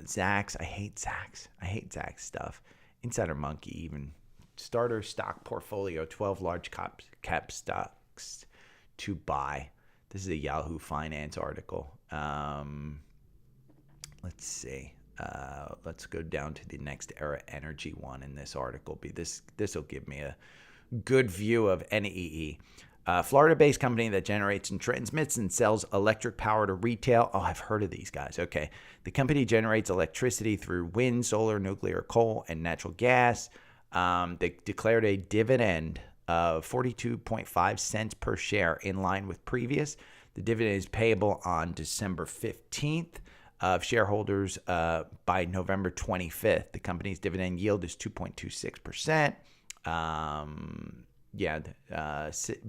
Zacks, I hate Zacks. I hate Zacks stuff. Insider Monkey, even starter stock portfolio, 12 large cap stocks to buy. This is a Yahoo Finance article. Let's see. Let's go down to the Next Era Energy one in this article. This will give me a good view of NEE. Florida-based company that generates and transmits and sells electric power to retail. Oh, I've heard of these guys. Okay. The company generates electricity through wind, solar, nuclear, coal, and natural gas. They declared a dividend of 42.5 cents per share in line with previous. The dividend is payable on December 15th of shareholders by November 25th. The company's dividend yield is 2.26%.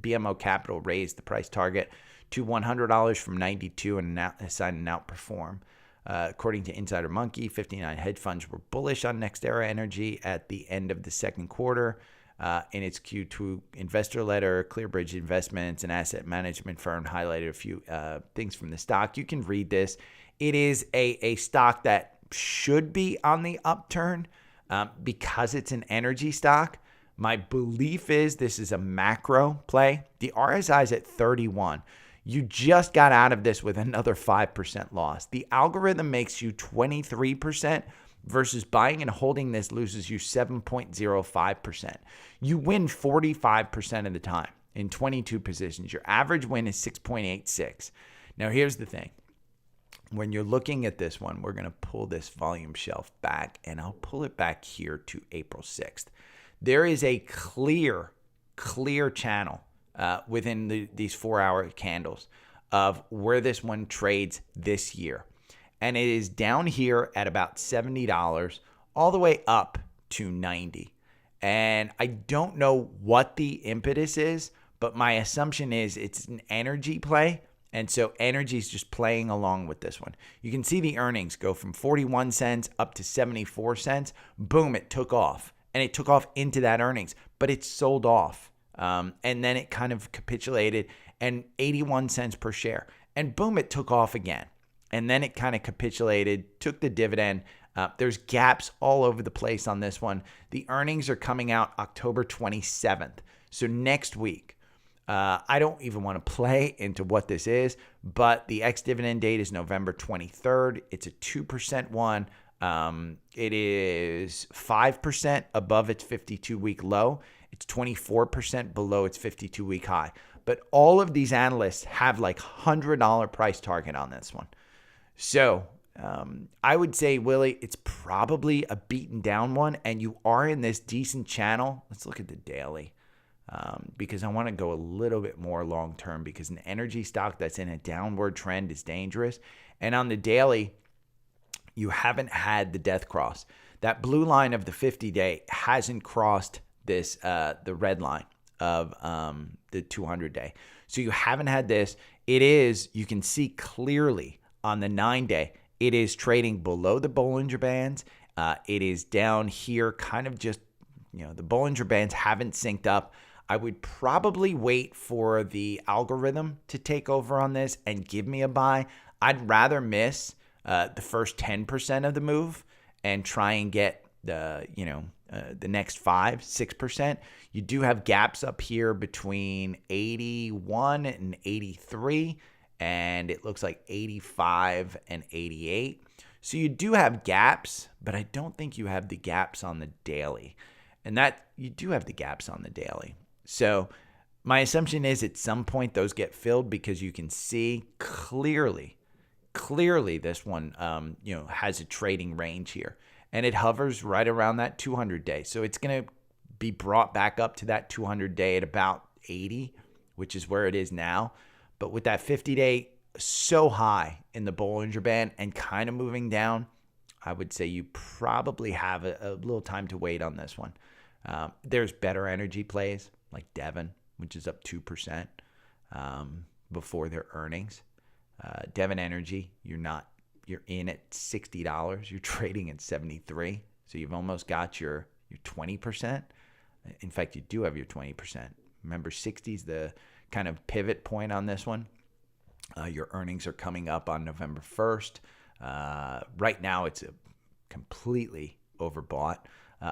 BMO Capital raised the price target to $100 from $92 and decided to outperform. According to Insider Monkey, 59 hedge funds were bullish on NextEra Energy at the end of the second quarter. In its Q2 investor letter, ClearBridge Investments, an asset management firm, highlighted a few things from the stock. You can read this. It is a stock that should be on the upturn because it's an energy stock. My belief is this is a macro play. The RSI is at 31. You just got out of this with another 5% loss. The algorithm makes you 23% versus buying and holding this loses you 7.05%. You win 45% of the time in 22 positions. Your average win is 6.86. Now, here's the thing. When you're looking at this one, we're going to pull this volume shelf back, and I'll pull it back here to April 6th. There is a clear channel within these 4-hour candles of where this one trades this year. And it is down here at about $70 all the way up to $90. And I don't know what the impetus is, but my assumption is it's an energy play. And so energy is just playing along with this one. You can see the earnings go from 41 cents up to 74 cents. Boom, it took off. And it took off into that earnings, but it sold off. And then it kind of capitulated and 81 cents per share. And boom, it took off again. And then it kind of capitulated, took the dividend. There's gaps all over the place on this one. The earnings are coming out October 27th. So next week. I don't even want to play into what this is, but the ex-dividend date is November 23rd. It's a 2% one. It is 5% above its 52-week low. It's 24% below its 52-week high. But all of these analysts have like $100 price target on this one. So I would say, Willie, it's probably a beaten down one, and you are in this decent channel. Let's look at the daily because I want to go a little bit more long term because an energy stock that's in a downward trend is dangerous. And on the daily, you haven't had the death cross. That blue line of the 50-day hasn't crossed this the red line of the 200-day. So you haven't had this. It is, you can see clearly on the 9-day, it is trading below the Bollinger Bands. It is down here, kind of just, the Bollinger Bands haven't synced up. I would probably wait for the algorithm to take over on this and give me a buy. I'd rather miss the first 10% of the move and try and get the next 5-6%. You do have gaps up here between 81 and 83, and it looks like 85 and 88. So you do have gaps, but I don't think you have the gaps on the daily. And that you do have the gaps on the daily. So my assumption is at some point those get filled because you can see clearly this one has a trading range here. And it hovers right around that 200-day. So it's going to be brought back up to that 200-day at about 80, which is where it is now. But with that 50-day so high in the Bollinger Band and kind of moving down, I would say you probably have a little time to wait on this one. There's better energy plays like Devon, which is up 2% before their earnings. Devon Energy, you're in at $60. You're trading at $73. So you've almost got your 20%. In fact, you do have your 20%. Remember, 60 is the kind of pivot point on this one. Your earnings are coming up on November 1st. Right now, it's completely overbought.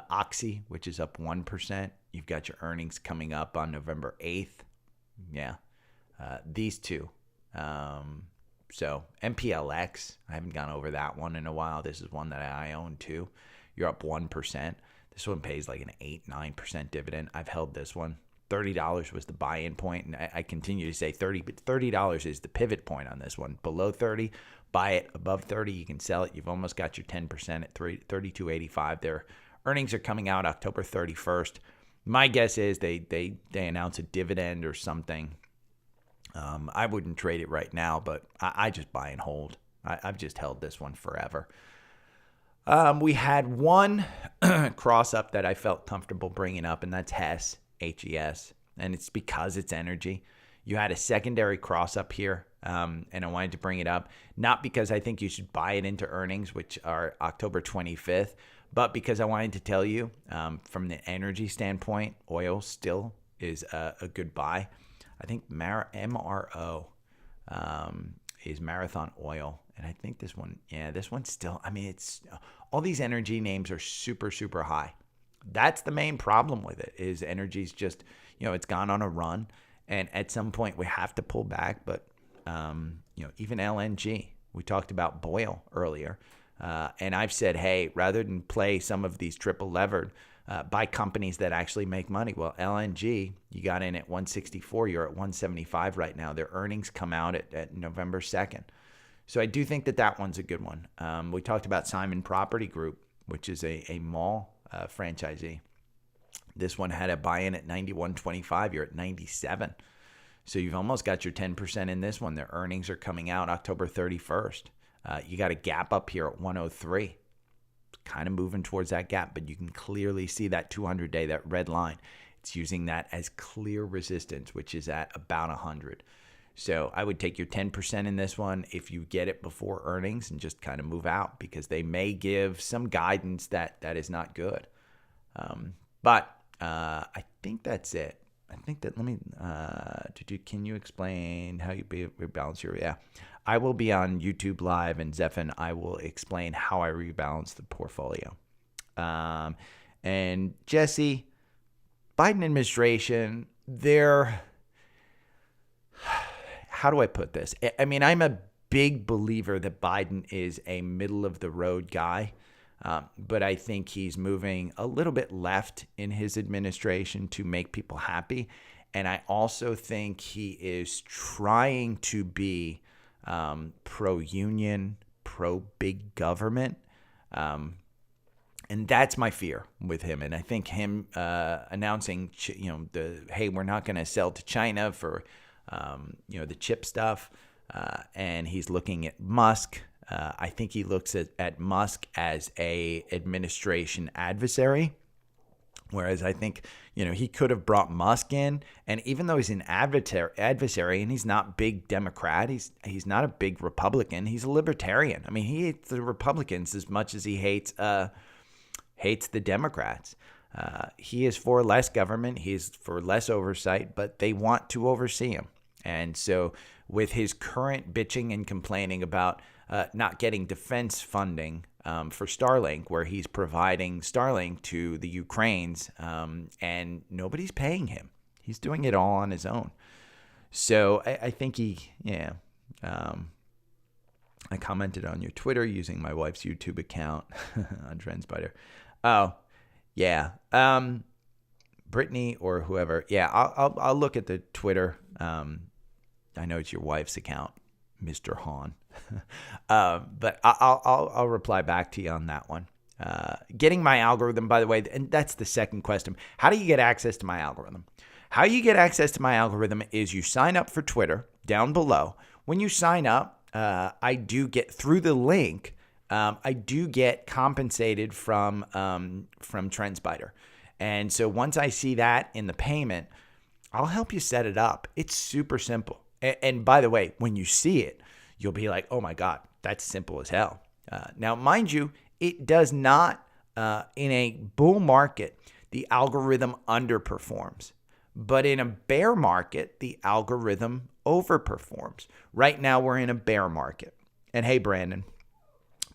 Oxy, which is up 1%. You've got your earnings coming up on November 8th. Yeah. These two. So MPLX, I haven't gone over that one in a while. This is one that I own too. You're up 1%. This one pays like an 8-9% dividend. I've held this one. $30 was the buy-in point, and I continue to say 30, but $30 is the pivot point on this one. Below 30, buy it. Above 30, you can sell it. You've almost got your 10% at $32.85. Their earnings are coming out October 31st. My guess is they announce a dividend or something I wouldn't trade it right now, but I just buy and hold. I've just held this one forever. We had one cross up that I felt comfortable bringing up, and that's Hess, HES, and it's because it's energy. You had a secondary cross up here, and I wanted to bring it up, not because I think you should buy it into earnings, which are October 25th, but because I wanted to tell you from the energy standpoint, oil still is a good buy. I think MRO is Marathon Oil. And I think this one's still, I mean, it's all these energy names are super, super high. That's the main problem with it is energy's just, it's gone on a run. And at some point we have to pull back. But, even LNG, we talked about Boyle earlier. And I've said, hey, rather than play some of these triple levered, buy companies that actually make money. Well, LNG, you got in at 164. You're at 175 right now. Their earnings come out at November 2nd. So I do think that one's a good one. We talked about Simon Property Group, which is a mall franchisee. This one had a buy-in at 91.25. You're at 97. So you've almost got your 10% in this one. Their earnings are coming out October 31st. You got a gap up here at 103. Kind of moving towards that gap, but you can clearly see that 200-day, that red line. It's using that as clear resistance, which is at about 100. So I would take your 10% in this one if you get it before earnings and just kind of move out because they may give some guidance that is not good. But I think that's it. I think that can you explain how you rebalance your, I will be on YouTube Live and Zephan. I will explain how I rebalance the portfolio. And Jesse, Biden administration, how do I put this? I mean, I'm a big believer that Biden is a middle-of-the-road guy, but I think he's moving a little bit left in his administration to make people happy. And I also think he is trying to be pro-union, pro-big government. And that's my fear with him. And I think him announcing, hey, we're not going to sell to China for the chip stuff, and he's looking at Musk. I think he looks at Musk as a administration adversary, whereas I think, he could have brought Musk in, and even though he's an adversary and he's not big Democrat, he's not a big Republican, he's a libertarian. I mean, he hates the Republicans as much as he hates the Democrats. He is for less government. He's for less oversight, but they want to oversee him. And so with his current bitching and complaining about not getting defense funding for Starlink, where he's providing Starlink to the Ukraines, and nobody's paying him. He's doing it all on his own. So I think I commented on your Twitter using my wife's YouTube account on TrendSpider. Oh, yeah. Brittany or whoever. Yeah, I'll look at the Twitter. I know it's your wife's account, Mr. Hahn. But I'll reply back to you on that one. Getting my algorithm, by the way, and that's the second question. How do you get access to my algorithm? How you get access to my algorithm is you sign up for Twitter down below. When you sign up, I do get through the link. I do get compensated from TrendSpider. And so once I see that in the payment, I'll help you set it up. It's super simple. And by the way, when you see it, you'll be like, oh my God, that's simple as hell. Now, mind you, it does not, in a bull market, the algorithm underperforms. But in a bear market, the algorithm overperforms. Right now, we're in a bear market. And hey, Brandon,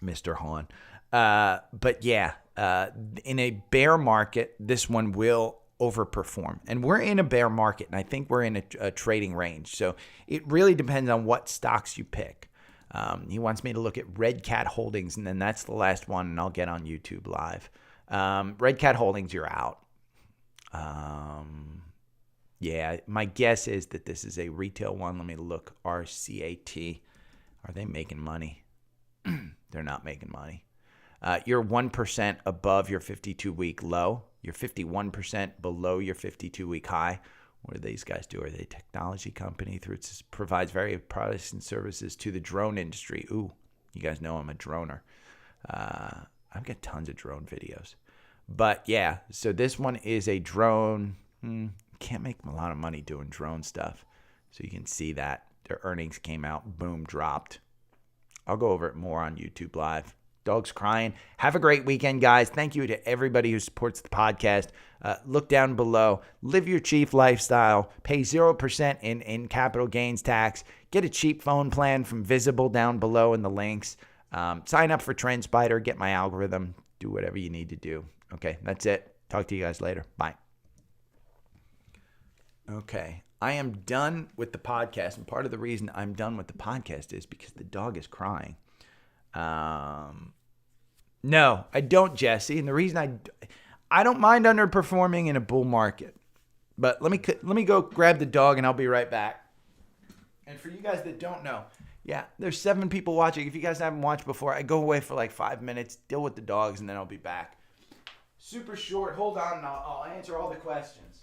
Mr. Hahn. But yeah, in a bear market, this one will overperform. And we're in a bear market, and I think we're in a trading range. So it really depends on what stocks you pick. He wants me to look at Red Cat Holdings, and then that's the last one, and I'll get on YouTube Live. Red Cat Holdings, you're out. Yeah, my guess is that this is a retail one. Let me look. RCAT. Are they making money? They're not making money. You're 1% above your 52-week low. You're 51% below your 52-week high. What do these guys do? Are they a technology company? Provides various products and services to the drone industry. Ooh, you guys know I'm a droner. I've got tons of drone videos. But yeah, so this one is a drone. Can't make a lot of money doing drone stuff. So you can see that their earnings came out, boom, dropped. I'll go over it more on YouTube Live. Dog's crying. Have a great weekend, guys. Thank you to everybody who supports the podcast. Look down below. Live your chief lifestyle. Pay 0% in capital gains tax. Get a cheap phone plan from Visible down below in the links. Sign up for TrendSpider. Get my algorithm. Do whatever you need to do. Okay, that's it. Talk to you guys later. Bye. Okay, I am done with the podcast. And part of the reason I'm done with the podcast is because the dog is crying. No, I don't, Jesse. And the reason I don't mind underperforming in a bull market. But let me go grab the dog and I'll be right back. And for you guys that don't know, yeah, there's 7 people watching. If you guys haven't watched before, I go away for like 5 minutes, deal with the dogs, and then I'll be back. Super short. Hold on, and I'll answer all the questions.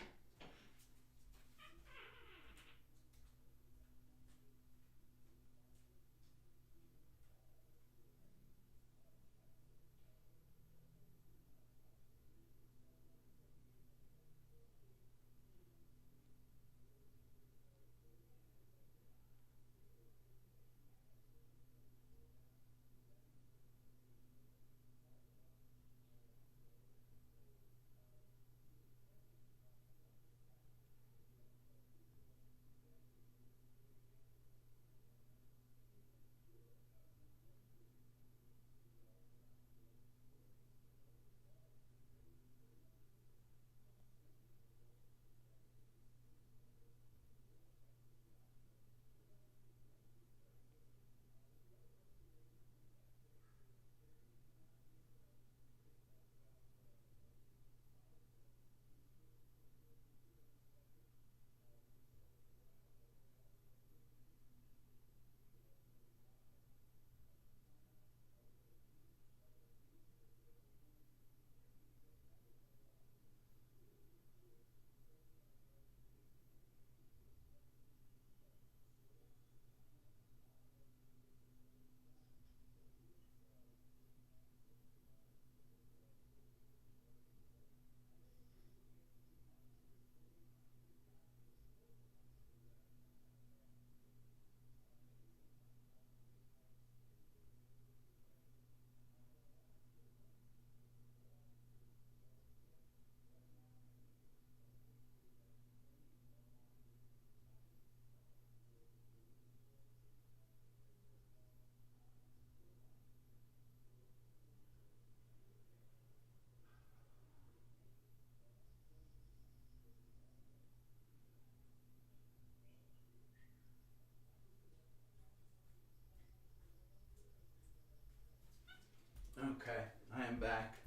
Okay, I am back.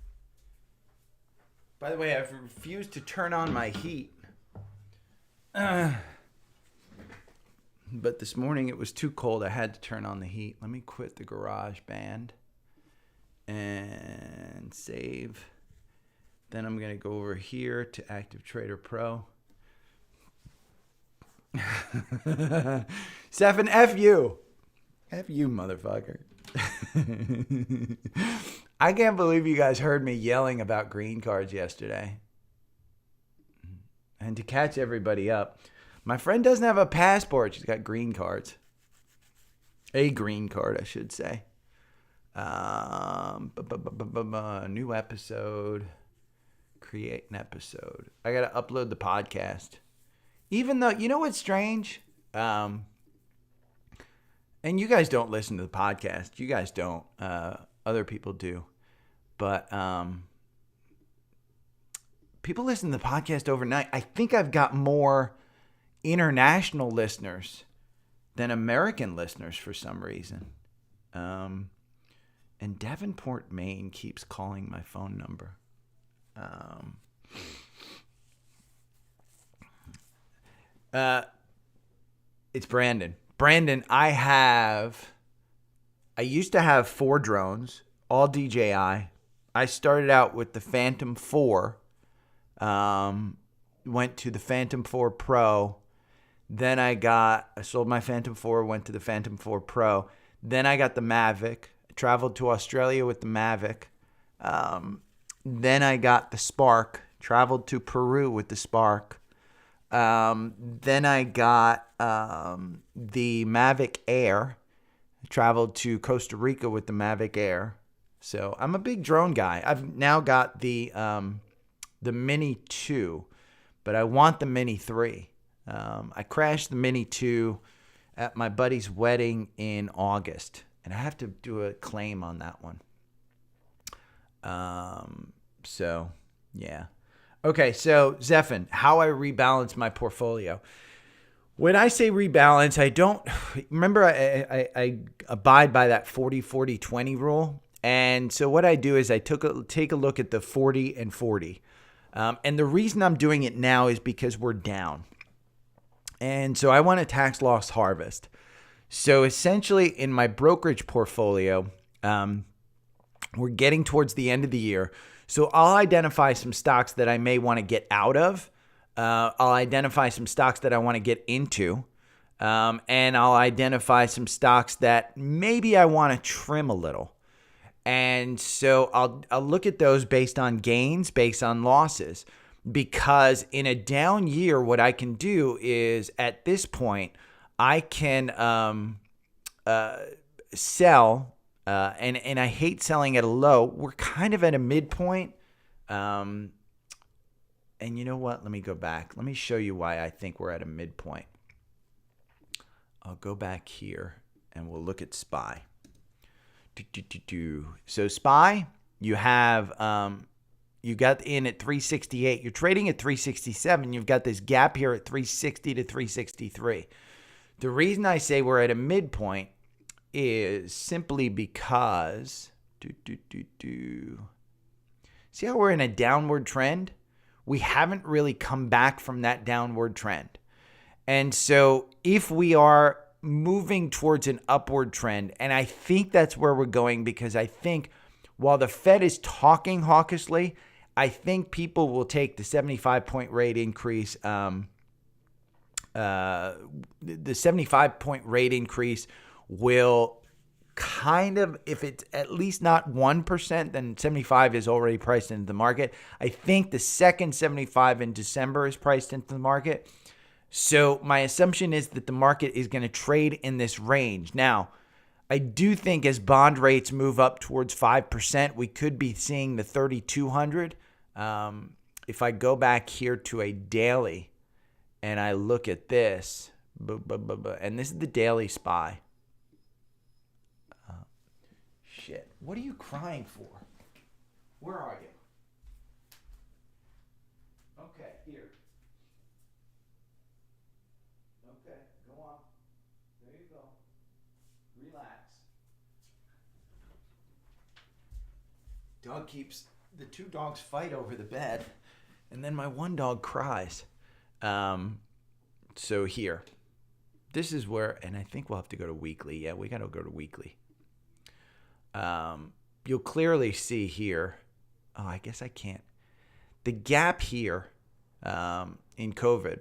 By the way, I've refused to turn on my heat. But this morning it was too cold. I had to turn on the heat. Let me quit the GarageBand and save. Then I'm going to go over here to Active Trader Pro. Stefan, F you. F you, motherfucker. I can't believe you guys heard me yelling about green cards yesterday. And to catch everybody up, my friend doesn't have a passport. She's got green cards. A green card, I should say. New episode. Create an episode. I got to upload the podcast. Even though, you know what's strange? And you guys don't listen to the podcast. You guys don't. Other people do. But people listen to the podcast overnight. I think I've got more international listeners than American listeners for some reason. And Davenport, Maine keeps calling my phone number. It's Brandon. Brandon, I used to have 4 drones, all DJI. I started out with the Phantom 4. went to the Phantom 4 Pro. Then I sold my Phantom 4, went to the Phantom 4 Pro. Then I got the Mavic. I traveled to Australia with the Mavic. Then I got the Spark. Traveled to Peru with the Spark. Then I got the Mavic Air. Traveled to Costa Rica with the Mavic Air. So I'm a big drone guy. I've now got the Mini 2, but I want the Mini 3. I crashed the Mini 2 at my buddy's wedding in August, and I have to do a claim on that one. So, yeah. Okay, so Zephin, how I rebalance my portfolio. When I say rebalance, I don't remember I abide by that 40-40-20 rule. And so what I do is I take a look at the 40 and 40. And the reason I'm doing it now is because we're down. And so I want a tax loss harvest. So essentially in my brokerage portfolio, we're getting towards the end of the year. So I'll identify some stocks that I may want to get out of. I'll identify some stocks that I want to get into. And I'll identify some stocks that maybe I want to trim a little. And so I'll look at those based on gains, based on losses. Because in a down year, what I can do is at this point, I can sell, and I hate selling at a low. We're kind of at a midpoint. And you know what? Let me go back. Let me show you why I think we're at a midpoint. I'll go back here and we'll look at SPY. So SPY, you have... You got in at 368. You're trading at 367. You've got this gap here at 360 to 363. The reason I say we're at a midpoint is simply because see how we're in a downward trend? We haven't really come back from that downward trend. And so if we are moving towards an upward trend, and I think that's where we're going, because I think while the Fed is talking hawkishly, I think people will take the 75-point rate increase. The 75-point rate increase will kind of, if it's at least not 1%, then 75 is already priced into the market. I think the second 75 in December is priced into the market. So my assumption is that the market is going to trade in this range. Now, I do think as bond rates move up towards 5%, we could be seeing the 3,200. If I go back here to a daily and I look at this, and this is the daily SPY. Shit, what are you crying for? Where are you? Okay, here. Okay, go on. There you go. Relax. The two dogs fight over the bed, and then my one dog cries. So here, this is where, and I think we'll have to go to weekly. Yeah, we got to go to weekly. You'll clearly see here. Oh, I guess I can't. The gap here in COVID,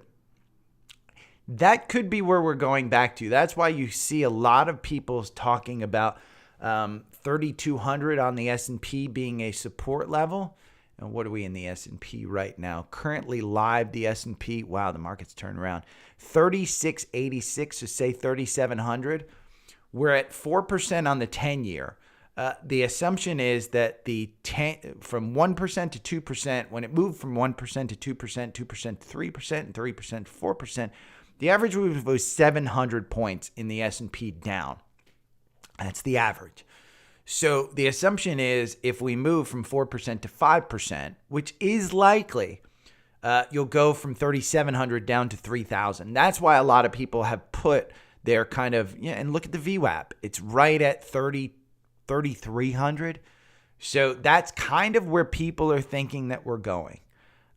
that could be where we're going back to. That's why you see a lot of people talking about 3,200 on the S&P being a support level. And what are we in the S&P right now? Currently live, the S&P, wow, the market's turned around. 3686, so say 3,700. We're at 4% on the 10-year. The assumption is that from 1% to 2%, when it moved from 1% to 2%, 2% to 3%, and 3% to 4%, the average move was 700 points in the S&P down. That's the average. So the assumption is if we move from 4% to 5%, which is likely, you'll go from 3,700 down to 3,000. That's why a lot of people have put their kind of, and look at the VWAP. It's right at 3,300. So that's kind of where people are thinking that we're going.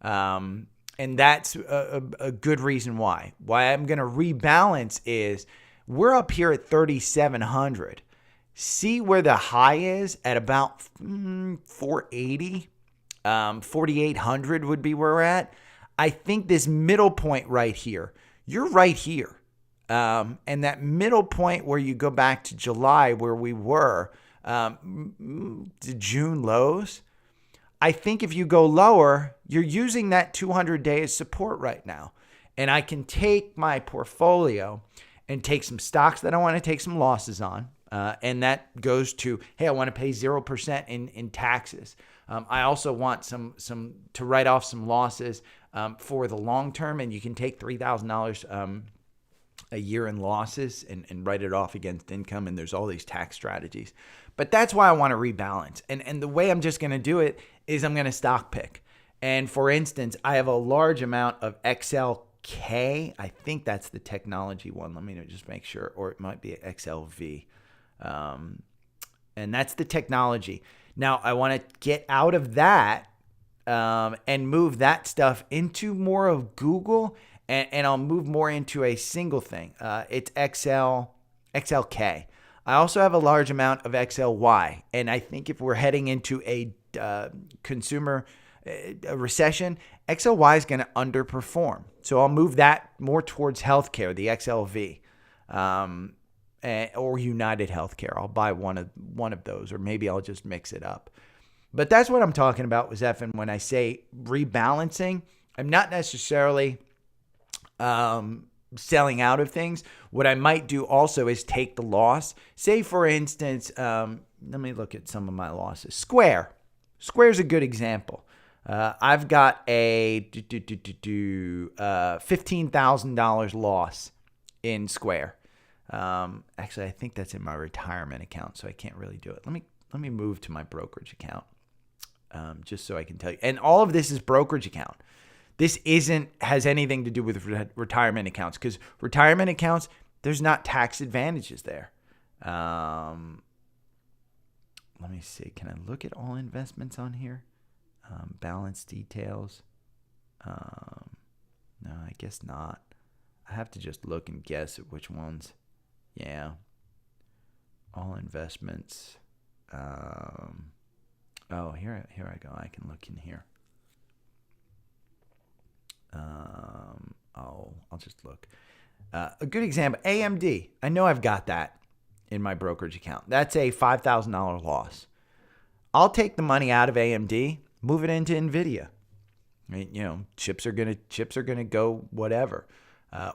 And that's a good reason why. Why I'm going to rebalance is we're up here at 3,700. See where the high is at about 480, 4,800 would be where we're at. I think this middle point right here, you're right here. And that middle point where you go back to July where we were, the June lows, I think if you go lower, you're using that 200-day as support right now. And I can take my portfolio and take some stocks that I want to take some losses on. And that goes to, hey, I want to pay 0% in taxes. I also want some to write off some losses for the long term. And you can take $3,000 a year in losses and write it off against income. And there's all these tax strategies. But that's why I want to rebalance. And the way I'm just going to do it is I'm going to stock pick. And for instance, I have a large amount of XLK. I think that's the technology one. Let me just make sure. Or it might be XLV. And that's the technology. Now, I want to get out of that and move that stuff into more of Google. And I'll move more into a single thing. It's XLK. I also have a large amount of XLY. And I think if we're heading into a consumer a recession, XLY is going to underperform. So I'll move that more towards healthcare, the XLV, or United Healthcare. I'll buy one of those, or maybe I'll just mix it up. But that's what I'm talking about with Zephan. When I say rebalancing, I'm not necessarily selling out of things. What I might do also is take the loss. Say, for instance, let me look at some of my losses. Square's a good example. I've got a $15,000 loss in Square. Actually, I think that's in my retirement account, so I can't really do it. Let me move to my brokerage account, just so I can tell you. And all of this is brokerage account. This has anything to do with retirement accounts, because retirement accounts, there's not tax advantages there. Let me see. Can I look at all investments on here? Balance details. No, I guess not. I have to just look and guess at which ones. Yeah. All investments. Here I go. I can look in here. I'll just look. A good example, AMD. I know I've got that in my brokerage account. That's a $5,000 loss. I'll take the money out of AMD, move it into NVIDIA. I mean, chips are gonna go whatever,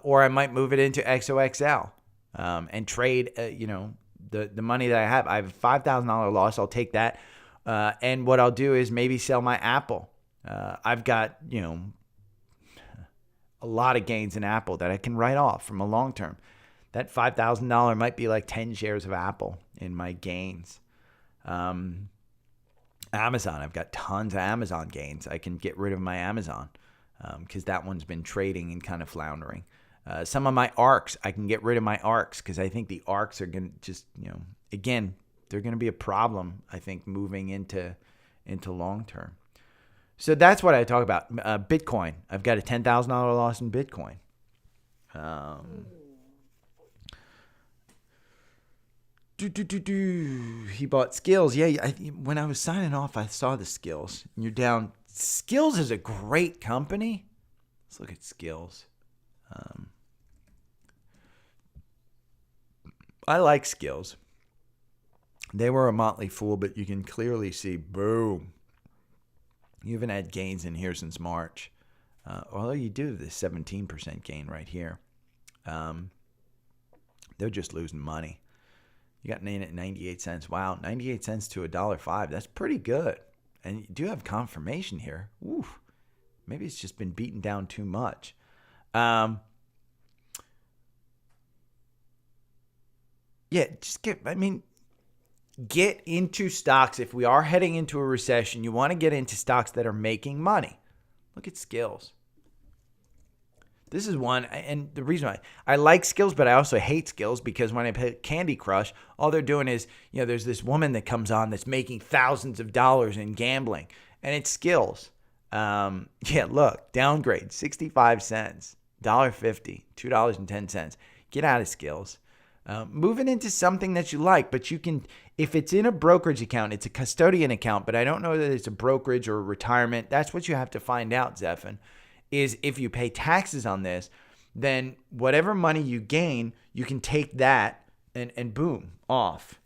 or I might move it into XOXL and trade. The money that I have. I have a $5,000 loss. I'll take that, and what I'll do is maybe sell my Apple. I've got a lot of gains in Apple that I can write off from a long term. That $5,000 might be like 10 shares of Apple in my gains. Amazon, I've got tons of Amazon gains. I can get rid of my Amazon because that one's been trading and kind of floundering. Some of my ARKs, I can get rid of my ARKs because I think the ARKs are going to just, again, they're going to be a problem, I think, moving into long term. So that's what I talk about. Bitcoin. I've got a $10,000 loss in Bitcoin. He bought Skills. Yeah, when I was signing off, I saw the Skills. And you're down. Skills is a great company. Let's look at Skills. I like Skills. They were a motley fool, but you can clearly see, boom. You haven't had gains in here since March. Although you do have this 17% gain right here. They're just losing money. You got in at 98 cents. Wow, 98 cents to $1.05. That's pretty good. And you do have confirmation here. Oof. Maybe it's just been beaten down too much. Get into stocks. If we are heading into a recession, you want to get into stocks that are making money. Look at Skills. This is one, and the reason why I like Skills, but I also hate Skills because when I play Candy Crush, all they're doing is, there's this woman that comes on that's making thousands of dollars in gambling, and it's Skills. Look, downgrade, 65 cents, $1.50, $2.10. Get out of Skills. Move it into something that you like, but you can, if it's in a brokerage account, it's a custodian account, but I don't know that it's a brokerage or a retirement. That's what you have to find out, Zephan. is if you pay taxes on this, then whatever money you gain, you can take that and boom, off.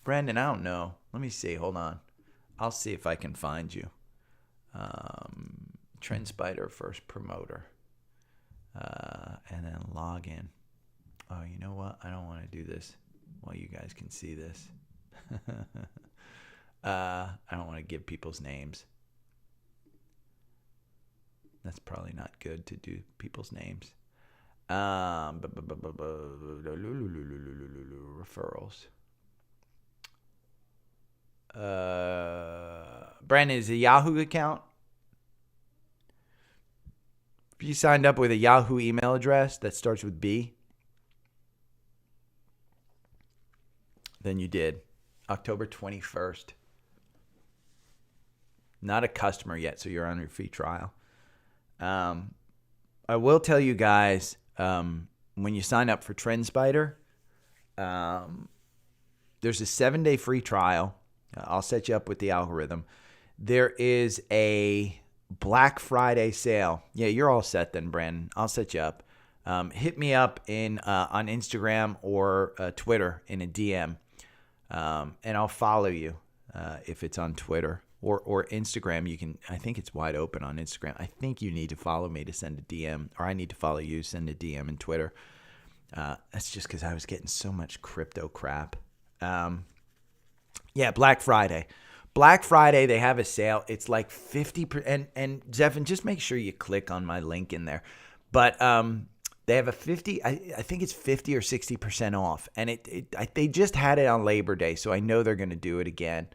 Brandon, I don't know. Let me see. Hold on. I'll see if I can find you. TrendSpider first promoter. And then log in. Oh, you know what? I don't want to do this while you guys can see this. I don't want to give people's names. That's probably not good to do people's names. Referrals. Brandon, is a Yahoo account? If you signed up with a Yahoo email address that starts with B, then you did. October 21st. Not a customer yet, so you're on your free trial. I will tell you guys, when you sign up for TrendSpider, there's a 7-day free trial. I'll set you up with the algorithm. There is a Black Friday sale. Yeah, you're all set then, Brandon. I'll set you up. Hit me up on Instagram or Twitter in a DM, and I'll follow you if it's on Twitter or Instagram. You can. I think it's wide open on Instagram. I think you need to follow me to send a DM, or I need to follow you, send a DM in Twitter. That's just because I was getting so much crypto crap. Yeah, Black Friday. Black Friday, they have a sale. It's like 50%. And Zephan, just make sure you click on my link in there. But they have a 50, I think it's 50 or 60% off. And they just had it on Labor Day, so I know they're going to do it again.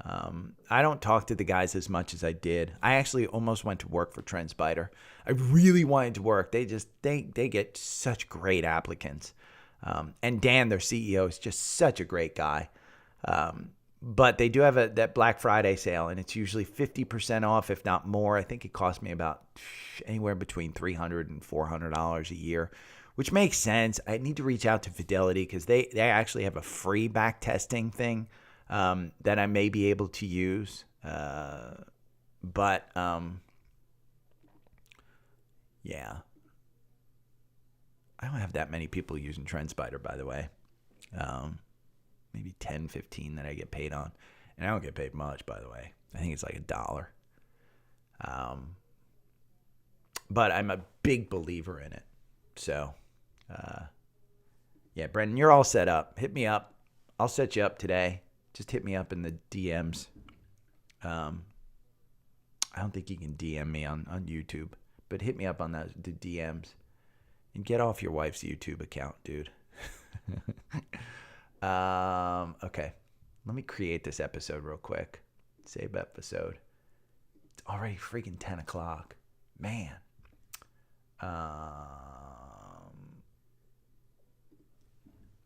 I don't talk to the guys as much as I did. I actually almost went to work for TrendSpider. I really wanted to work. They get such great applicants. And Dan, their CEO, is just such a great guy. But they do have that Black Friday sale, and it's usually 50% off, if not more. I think it cost me about anywhere between $300 and $400 a year, which makes sense. I need to reach out to Fidelity because they actually have a free back testing thing that I may be able to use. But yeah. I don't have that many people using TrendSpider, by the way. Maybe 10, 15 that I get paid on. And I don't get paid much, by the way. I think it's like $1. But I'm a big believer in it. So, yeah, Brendan, you're all set up. Hit me up. I'll set you up today. Just hit me up in the DMs. I don't think you can DM me on YouTube. But hit me up on the DMs. And get off your wife's YouTube account, dude. Okay. Let me create this episode real quick. Save episode. It's already freaking 10 o'clock. Man.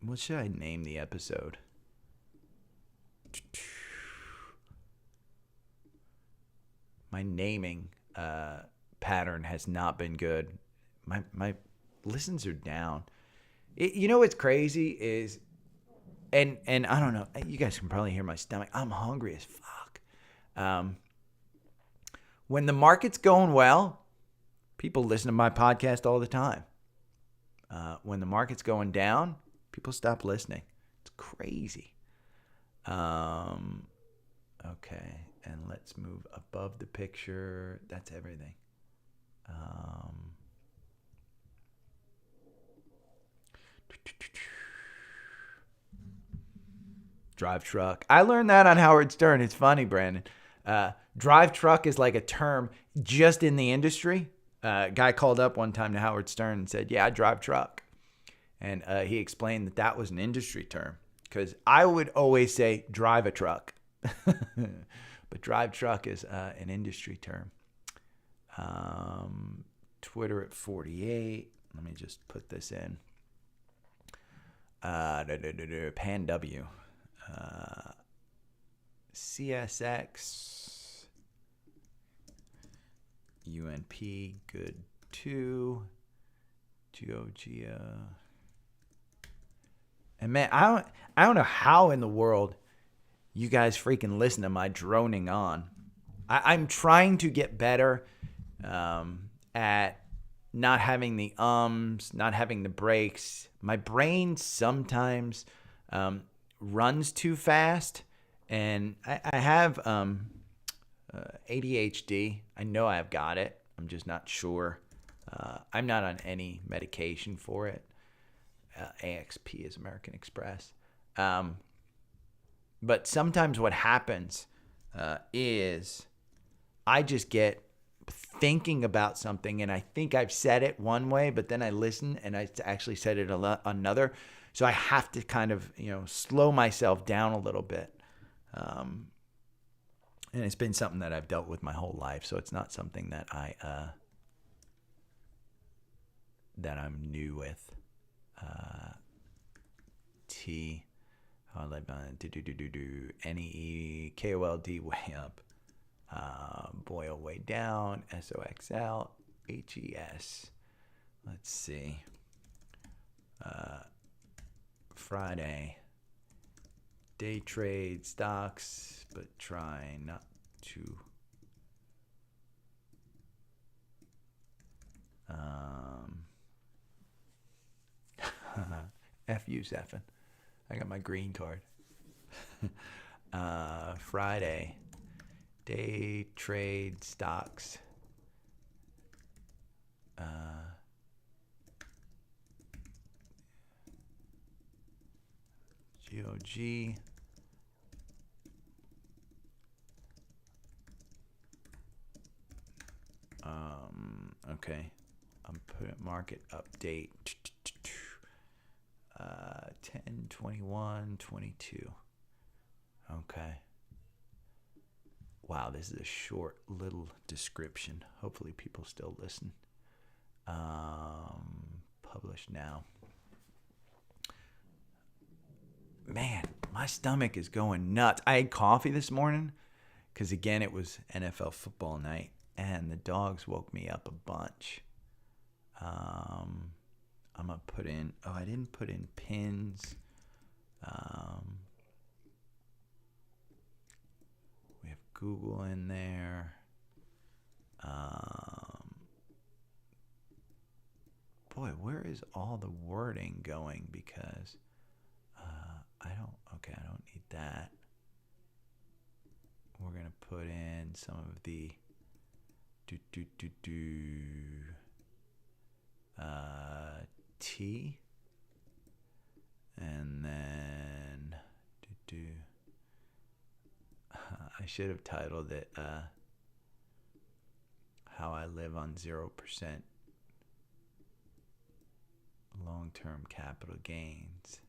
What should I name the episode? My naming pattern has not been good. My listens are down. You know what's crazy is, and I don't know, you guys can probably hear my stomach. I'm hungry as fuck. When the market's going well, people listen to my podcast all the time. When the market's going down, people stop listening. It's crazy. Okay, and let's move above the picture. That's everything. Drive truck. I learned that on Howard Stern. It's funny, Brandon. Drive truck is like a term just in the industry. Guy called up one time to Howard Stern and said, yeah, I drive truck. And he explained that was an industry term. Because I would always say drive a truck. But drive truck is an industry term. Twitter at 48. Let me just put this in. Pan W. CSX. UNP. Good 2. Georgia. And man, I don't know how in the world you guys freaking listen to my droning on. I'm trying to get better at not having the not having the breaks. My brain sometimes runs too fast, and I have ADHD. I know I've got it. I'm just not sure. I'm not on any medication for it. AXP is American Express. But sometimes what happens is I just get thinking about something, and I think I've said it one way, but then I listen and I actually said it another. So I have to kind of, slow myself down a little bit. And it's been something that I've dealt with my whole life, so it's not something that I'm new with. NEE, way up. Boil way down. SOXL, HES. Let's see. Friday. Day trade stocks, but try not to. F you, Zephin. I got my green card. Friday. Day trade stocks. GOG. Okay. I'm putting market update. 10/21/22. Okay. Wow, this is a short little description. Hopefully people still listen. Publish now. Man, my stomach is going nuts. I had coffee this morning because, again, it was NFL football night, and the dogs woke me up a bunch. I'm going to put in... Oh, I didn't put in pins. We have Google in there. Boy, where is all the wording going? Because I don't need that. We're going to put in some of the T, and then I should have titled it How I Live on 0% Long-Term Capital Gains.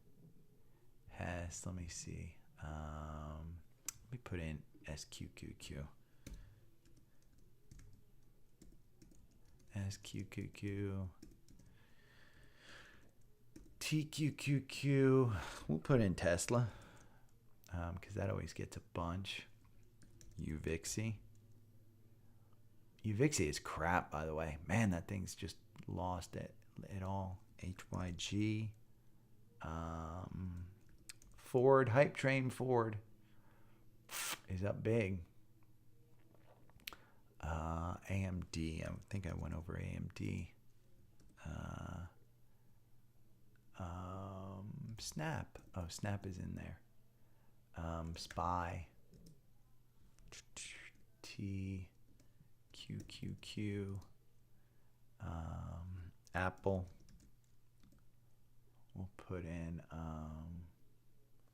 Let me see. Let me put in SQQQ. SQQQ. TQQQ. We'll put in Tesla because that always gets a bunch. UVixie. UVixie is crap, by the way. Man, that thing's just lost it all. HYG. Ford, Hype Train Ford is up big. AMD, I think I went over AMD. Snap. Oh, Snap is in there. SPY. TQQQ. Apple. We'll put in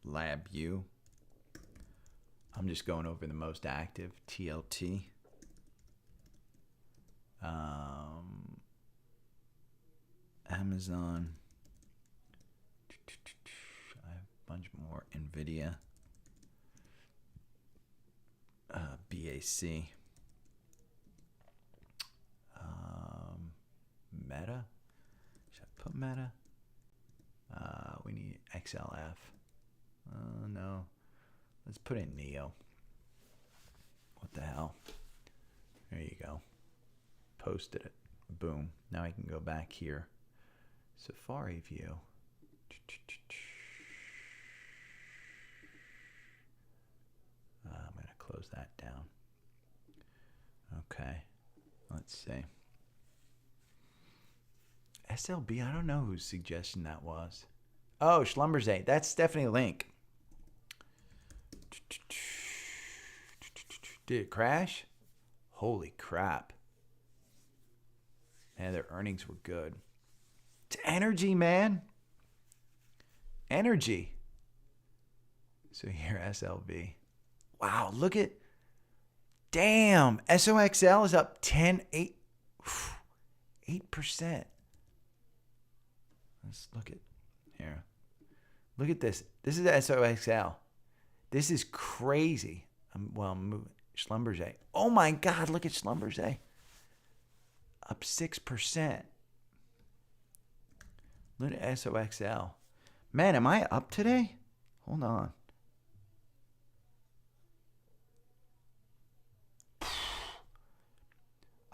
LabVIEW. I'm just going over the most active. TLT. Amazon. I have a bunch more. NVIDIA. BAC. Meta. Should I put Meta? We need XLF. No. Let's put in Neo. What the hell? There you go. Posted it. Boom. Now I can go back here. Safari view. Let's see. SLB, I don't know whose suggestion that was. Oh, Schlumberger. That's Stephanie Link. Did it crash? Holy crap. Man, their earnings were good. It's energy, man. Energy. So here, SLB. Wow, look at. Damn. SOXL is up 8%. Let's look at here. Look at this. This is SOXL. This is crazy. I'm moving. Schlumberger. Oh my God, look at Schlumberger. Up 6%. Look at SOXL. Man, am I up today? Hold on.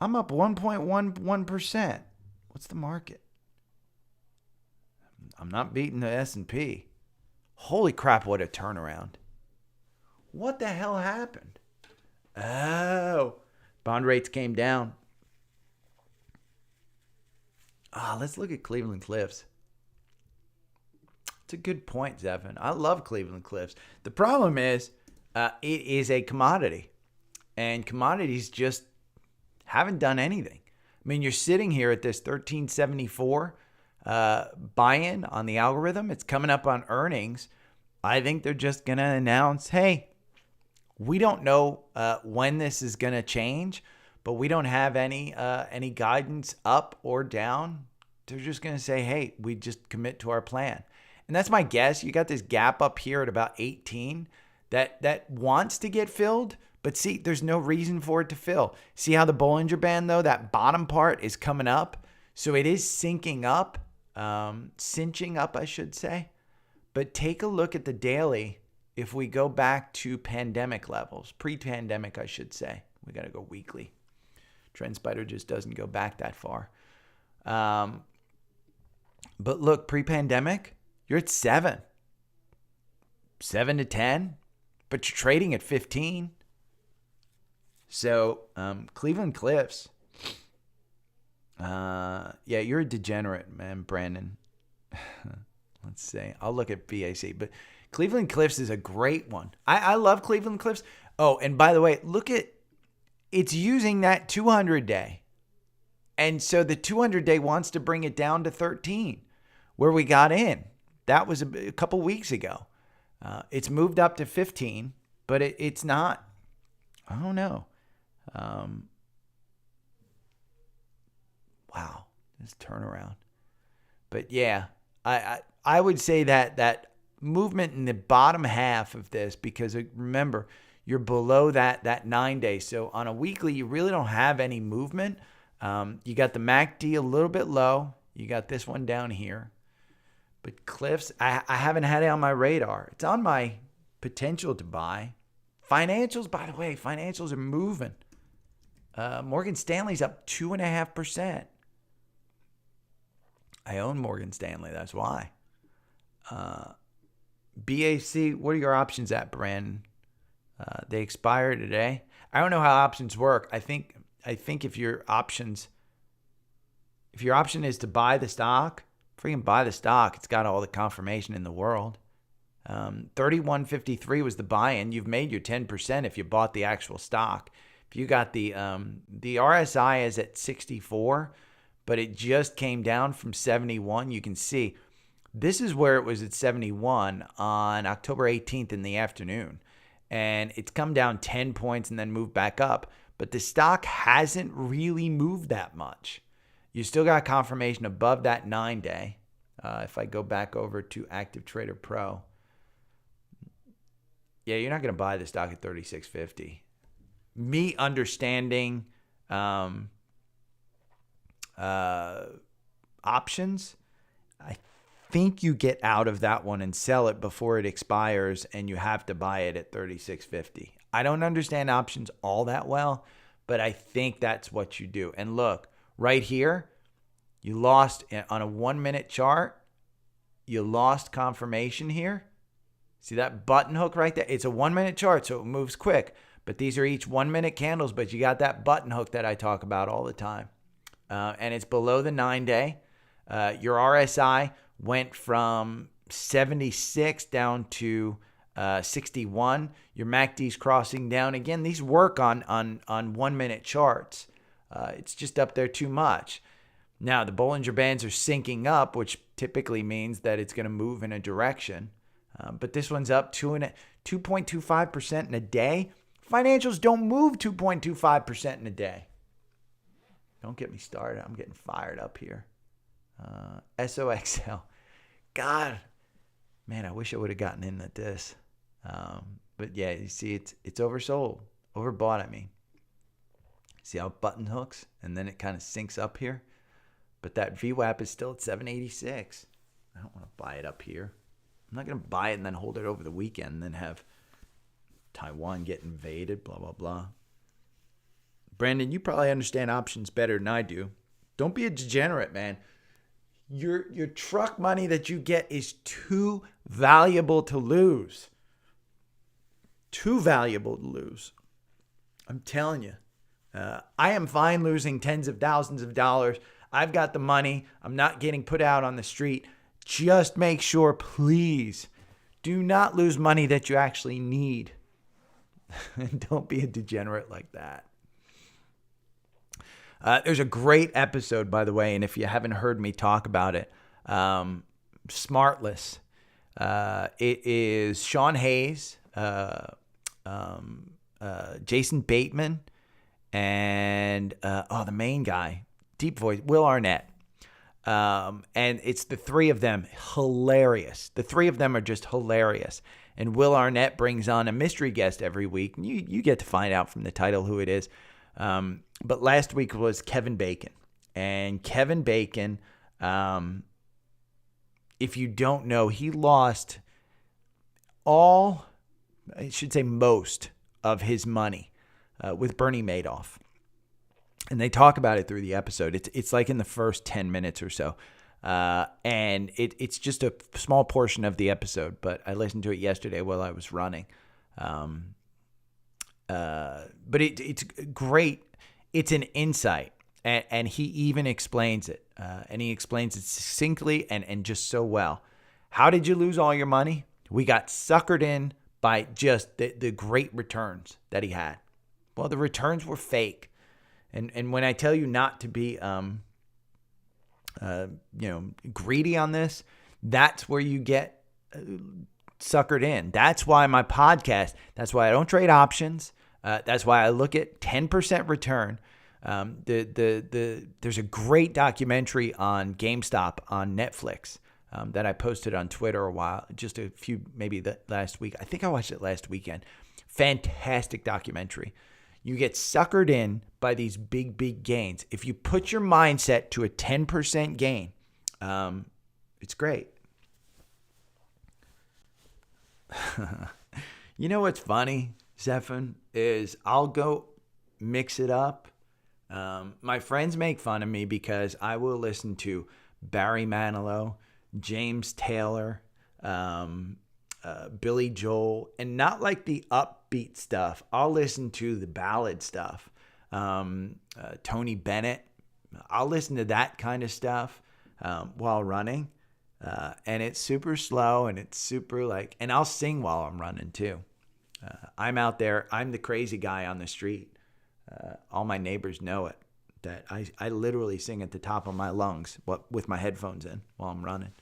I'm up 1.11%. What's the market? I'm not beating the S&P. Holy crap, what a turnaround. What the hell happened? Oh, bond rates came down. Let's look at Cleveland Cliffs. It's a good point, Zephan. I love Cleveland Cliffs. The problem is it is a commodity, and commodities just haven't done anything. I mean, you're sitting here at this 1374 buy-in on the algorithm. It's coming up on earnings. I think they're just going to announce, hey, we don't know when this is going to change, but we don't have any guidance up or down. They're just going to say, hey, we just commit to our plan. And that's my guess. You got this gap up here at about 18 that wants to get filled, but see, there's no reason for it to fill. See how the Bollinger Band, though, that bottom part is coming up? So it is cinching up, I should say. But take a look at the daily. If we go back to pandemic levels, pre-pandemic, I should say. We got to go weekly. TrendSpider just doesn't go back that far. But look, pre-pandemic, you're at 7 to 10, but you're trading at 15. So Cleveland Cliffs, you're a degenerate, man, Brandon. Let's see. I'll look at VAC, but Cleveland Cliffs is a great one. I love Cleveland Cliffs. Oh, and by the way, look at, it's using that 200-day. And so the 200-day wants to bring it down to 13, where we got in. That was a couple weeks ago. It's moved up to 15, but it's not, I don't know. Wow, this turnaround. But yeah, I would say that movement in the bottom half of this, because remember, you're below that 9 day. So on a weekly, you really don't have any movement. You got the MACD a little bit low. You got this one down here. But Cliffs, I haven't had it on my radar. It's on my potential to buy. Financials, by the way, financials are moving. Morgan Stanley's up 2.5%. I own Morgan Stanley. That's why. BAC, what are your options at, Brandon? They expire today. I don't know how options work. I think if your option is to buy the stock, freaking buy the stock. It's got all the confirmation in the world. 31.53 was the buy-in. You've made your 10% if you bought the actual stock. If you got the RSI is at 64, but it just came down from 71. You can see this is where it was at 71 on October 18th in the afternoon. And it's come down 10 points and then moved back up. But the stock hasn't really moved that much. You still got confirmation above that 9 day. If I go back over to Active Trader Pro. Yeah, you're not going to buy the stock at 36.50. Me understanding options, I think you get out of that one and sell it before it expires, and you have to buy it at 36.50. I don't understand options all that well, but I think that's what you do. And look, right here, you lost on a 1 minute chart. You lost confirmation here. See that button hook right there? It's a 1 minute chart, so it moves quick. But these are each 1 minute candles, but you got that button hook that I talk about all the time. And it's below the 9-day. Your RSI went from 76 down to 61. Your MACD's crossing down. Again, these work on 1 minute charts. It's just up there too much. Now, the Bollinger Bands are syncing up, which typically means that it's going to move in a direction. But this one's up 2.25% in a day. Financials don't move 2.25% in a day. Don't get me started. I'm getting fired up here. SOXL. God, man, I wish I would have gotten in at this. But yeah, you see, it's oversold. Overbought, I mean. See how it button hooks? And then it kind of sinks up here. But that VWAP is still at 786. I don't want to buy it up here. I'm not going to buy it and then hold it over the weekend and then have Taiwan get invaded, blah, blah, blah. Brandon, you probably understand options better than I do. Don't be a degenerate, man. Your truck money that you get is too valuable to lose. Too valuable to lose. I'm telling you. I am fine losing tens of thousands of dollars. I've got the money. I'm not getting put out on the street. Just make sure, please, do not lose money that you actually need. And don't be a degenerate like that. There's a great episode, by the way, and if you haven't heard me talk about it, Smartless. It is Sean Hayes, Jason Bateman, and the main guy, deep voice, Will Arnett. And it's the three of them, hilarious. The three of them are just hilarious. And Will Arnett brings on a mystery guest every week. You get to find out from the title who it is. But last week was Kevin Bacon. And Kevin Bacon, if you don't know, he lost most of his money with Bernie Madoff. And they talk about it through the episode. It's like in the first 10 minutes or so. And it's just a small portion of the episode, but I listened to it yesterday while I was running. But it's great. It's an insight, and he even explains it. And he explains it succinctly and just so well. How did you lose all your money? We got suckered in by just the great returns that he had. Well, the returns were fake. And when I tell you not to be, greedy on this, that's where you get suckered in. That's why my podcast, that's why I don't trade options. That's why I look at 10% return. There's a great documentary on GameStop on Netflix that I posted on Twitter last week. I think I watched it last weekend. Fantastic documentary. You get suckered in by these big gains. If you put your mindset to a 10% gain, it's great. You know what's funny, Zephan, is I'll go mix it up. My friends make fun of me because I will listen to Barry Manilow, James Taylor, Billy Joel, and not like the upbeat stuff. I'll listen to the ballad stuff. Tony Bennett. I'll listen to that kind of stuff while running. And it's super slow and it's super and I'll sing while I'm running too. I'm out there. I'm the crazy guy on the street. All my neighbors know it, that I literally sing at the top of my lungs with my headphones in while I'm running.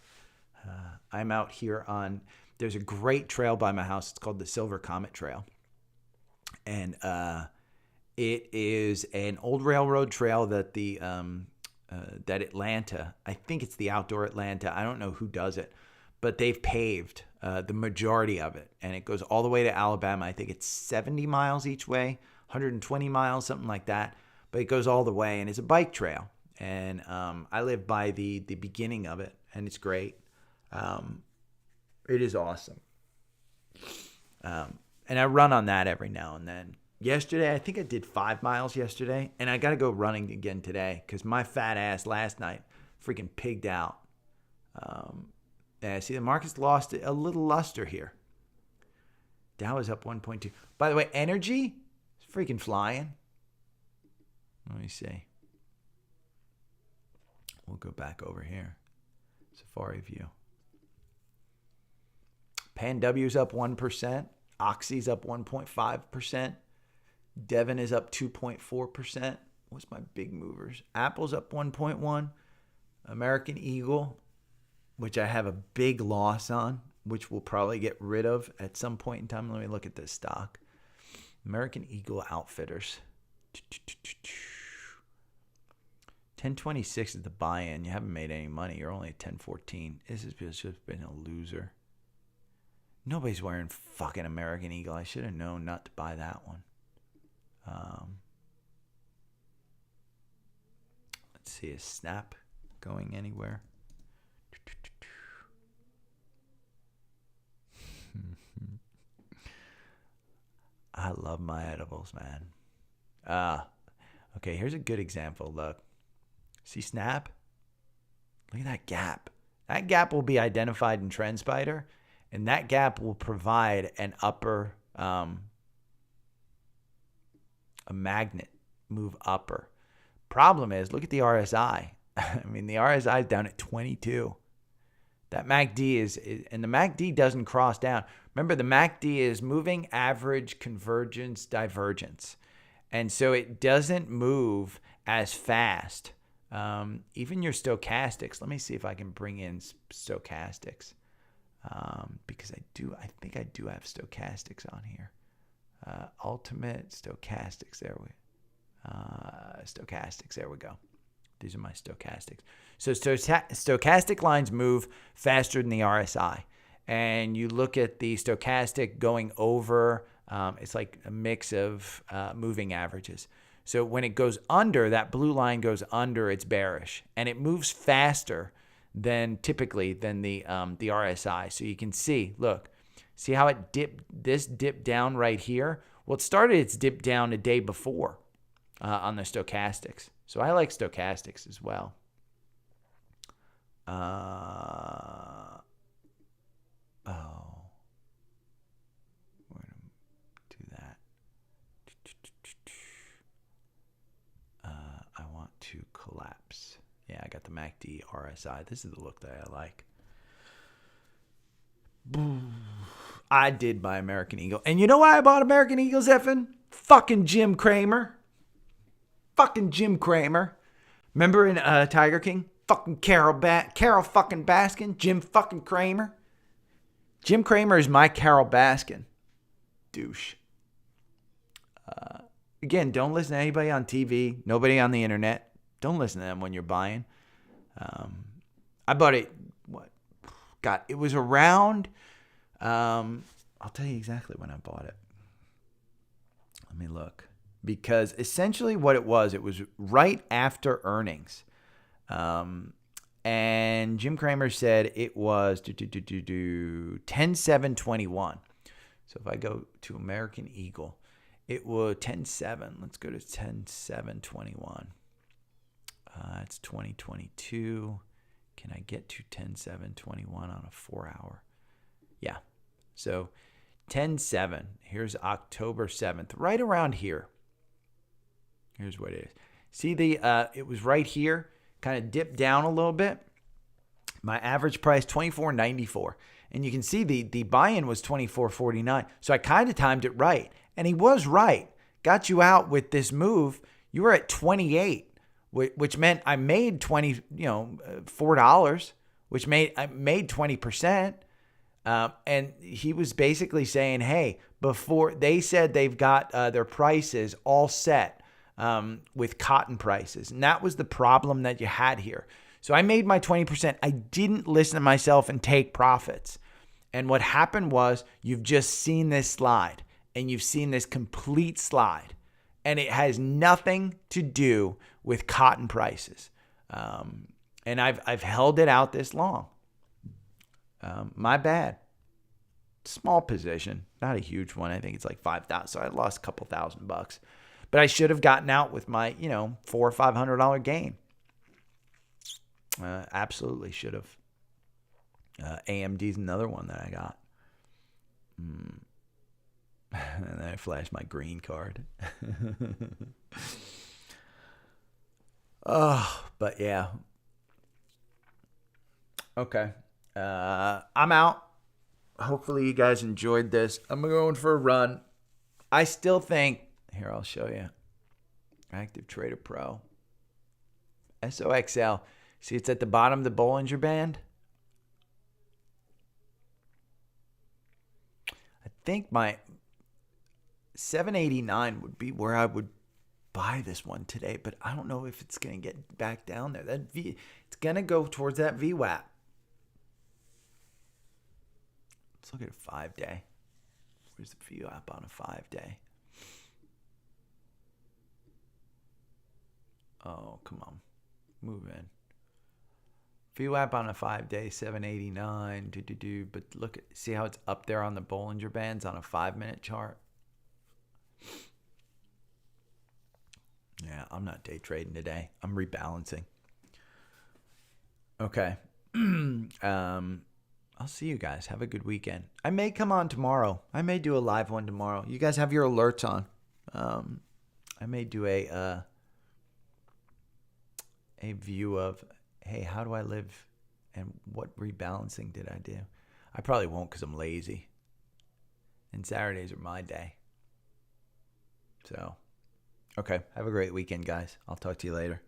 I'm out here there's a great trail by my house. It's called the Silver Comet Trail. And it is an old railroad trail that that Atlanta, I think it's the Outdoor Atlanta. I don't know who does it, but they've paved the majority of it. And it goes all the way to Alabama. I think it's 70 miles each way, 120 miles, something like that. But it goes all the way, and it's a bike trail. And I live by the beginning of it, and it's great. It is awesome. And I run on that every now and then. Yesterday, I think I did 5 miles yesterday, and I got to go running again today because my fat ass last night freaking pigged out. See, the market's lost a little luster here. Dow is up 1.2. By the way, energy freaking flying. Let me see. We'll go back over here. Safari view. PanW's up 1%. Oxy's up 1.5%. Devon is up 2.4%. What's my big movers? Apple's up 1.1. American Eagle, which I have a big loss on, which we'll probably get rid of at some point in time. Let me look at this stock. American Eagle Outfitters. 1026 is the buy-in. You haven't made any money. You're only at 1014. This has just been a loser. Nobody's wearing fucking American Eagle. I should have known not to buy that one. Let's see, is Snap going anywhere? I love my edibles, man. Okay, here's a good example. Look. See Snap? Look at that gap. That gap will be identified in TrendSpider, and that gap will provide an upper, a magnet move upper. Problem is, look at the RSI. I mean, the RSI is down at 22. That MACD is, and the MACD doesn't cross down. Remember, the MACD is moving average convergence divergence. And so it doesn't move as fast. Even your stochastics. Let me see if I can bring in stochastics. Because I think I do have stochastics on here. Ultimate stochastics. Stochastics. There we go. These are my stochastics. So stochastic lines move faster than the RSI. And you look at the stochastic going over, it's like a mix of moving averages. So when it goes under, that blue line goes under, it's bearish. And it moves faster than typically than the RSI. So you can see, look, see how it dipped down right here? Well, it started its dip down a day before on the stochastics. So I like stochastics as well. We're going to do that. I want to collapse. Yeah, I got the MACD RSI. This is the look that I like. I did buy American Eagle. And you know why I bought American Eagle, Zeffin? Fucking Jim Cramer. Fucking Jim Cramer. Remember in Tiger King? Fucking Carol fucking Baskin. Jim fucking Cramer. Jim Cramer is my Carol Baskin. Douche. Again, don't listen to anybody on TV. Nobody on the internet. Don't listen to them when you're buying. I bought it. God, it was around. I'll tell you exactly when I bought it. Let me look. Because essentially what it was right after earnings. And Jim Cramer said it was 10/7/21. So if I go to American Eagle, it was 10/7. Let's go to 10/7/21. It's 2022. Can I get to 10/7/21 on a 4-hour? Yeah. So 10/7. Here's October 7th. Right around here. Here's what it is. See it was right here. Kind of dipped down a little bit. My average price, $24.94. And you can see the buy-in was $24.49. So I kind of timed it right. And he was right. Got you out with this move. You were at 28, which meant I made $4, which I made 20%. And he was basically saying, hey, before they said they've got their prices all set with cotton prices. And that was the problem that you had here. So I made my 20%. I didn't listen to myself and take profits. And what happened was you've just seen this slide and you've seen this complete slide. And it has nothing to do with cotton prices. And I've held it out this long. My bad. Small position, not a huge one. I think it's like 5,000. So I lost a couple $1,000. But I should have gotten out with my, $400 or $500 gain. Absolutely should have. AMD's another one that I got. And then I flash my green card. Oh, but yeah. Okay. I'm out. Hopefully you guys enjoyed this. I'm going for a run. I still think, here, I'll show you. Active Trader Pro. SOXL. See, it's at the bottom of the Bollinger Band. I think my 789 would be where I would buy this one today, but I don't know if it's going to get back down there. It's going to go towards that VWAP. Let's look at a 5-day. Where's the VWAP on a 5-day? Oh, come on. Move in. VWAP on a 5-day, 789. But look, see how it's up there on the Bollinger Bands on a 5-minute chart? Yeah, I'm not day trading today. I'm rebalancing. Okay. I'll see you guys. Have a good weekend. I may come on tomorrow. I may do a live one tomorrow. You guys have your alerts on. I may do a view of, hey, how do I live and what rebalancing did I do? I probably won't because I'm lazy. And Saturdays are my day. So, okay. Have a great weekend, guys. I'll talk to you later.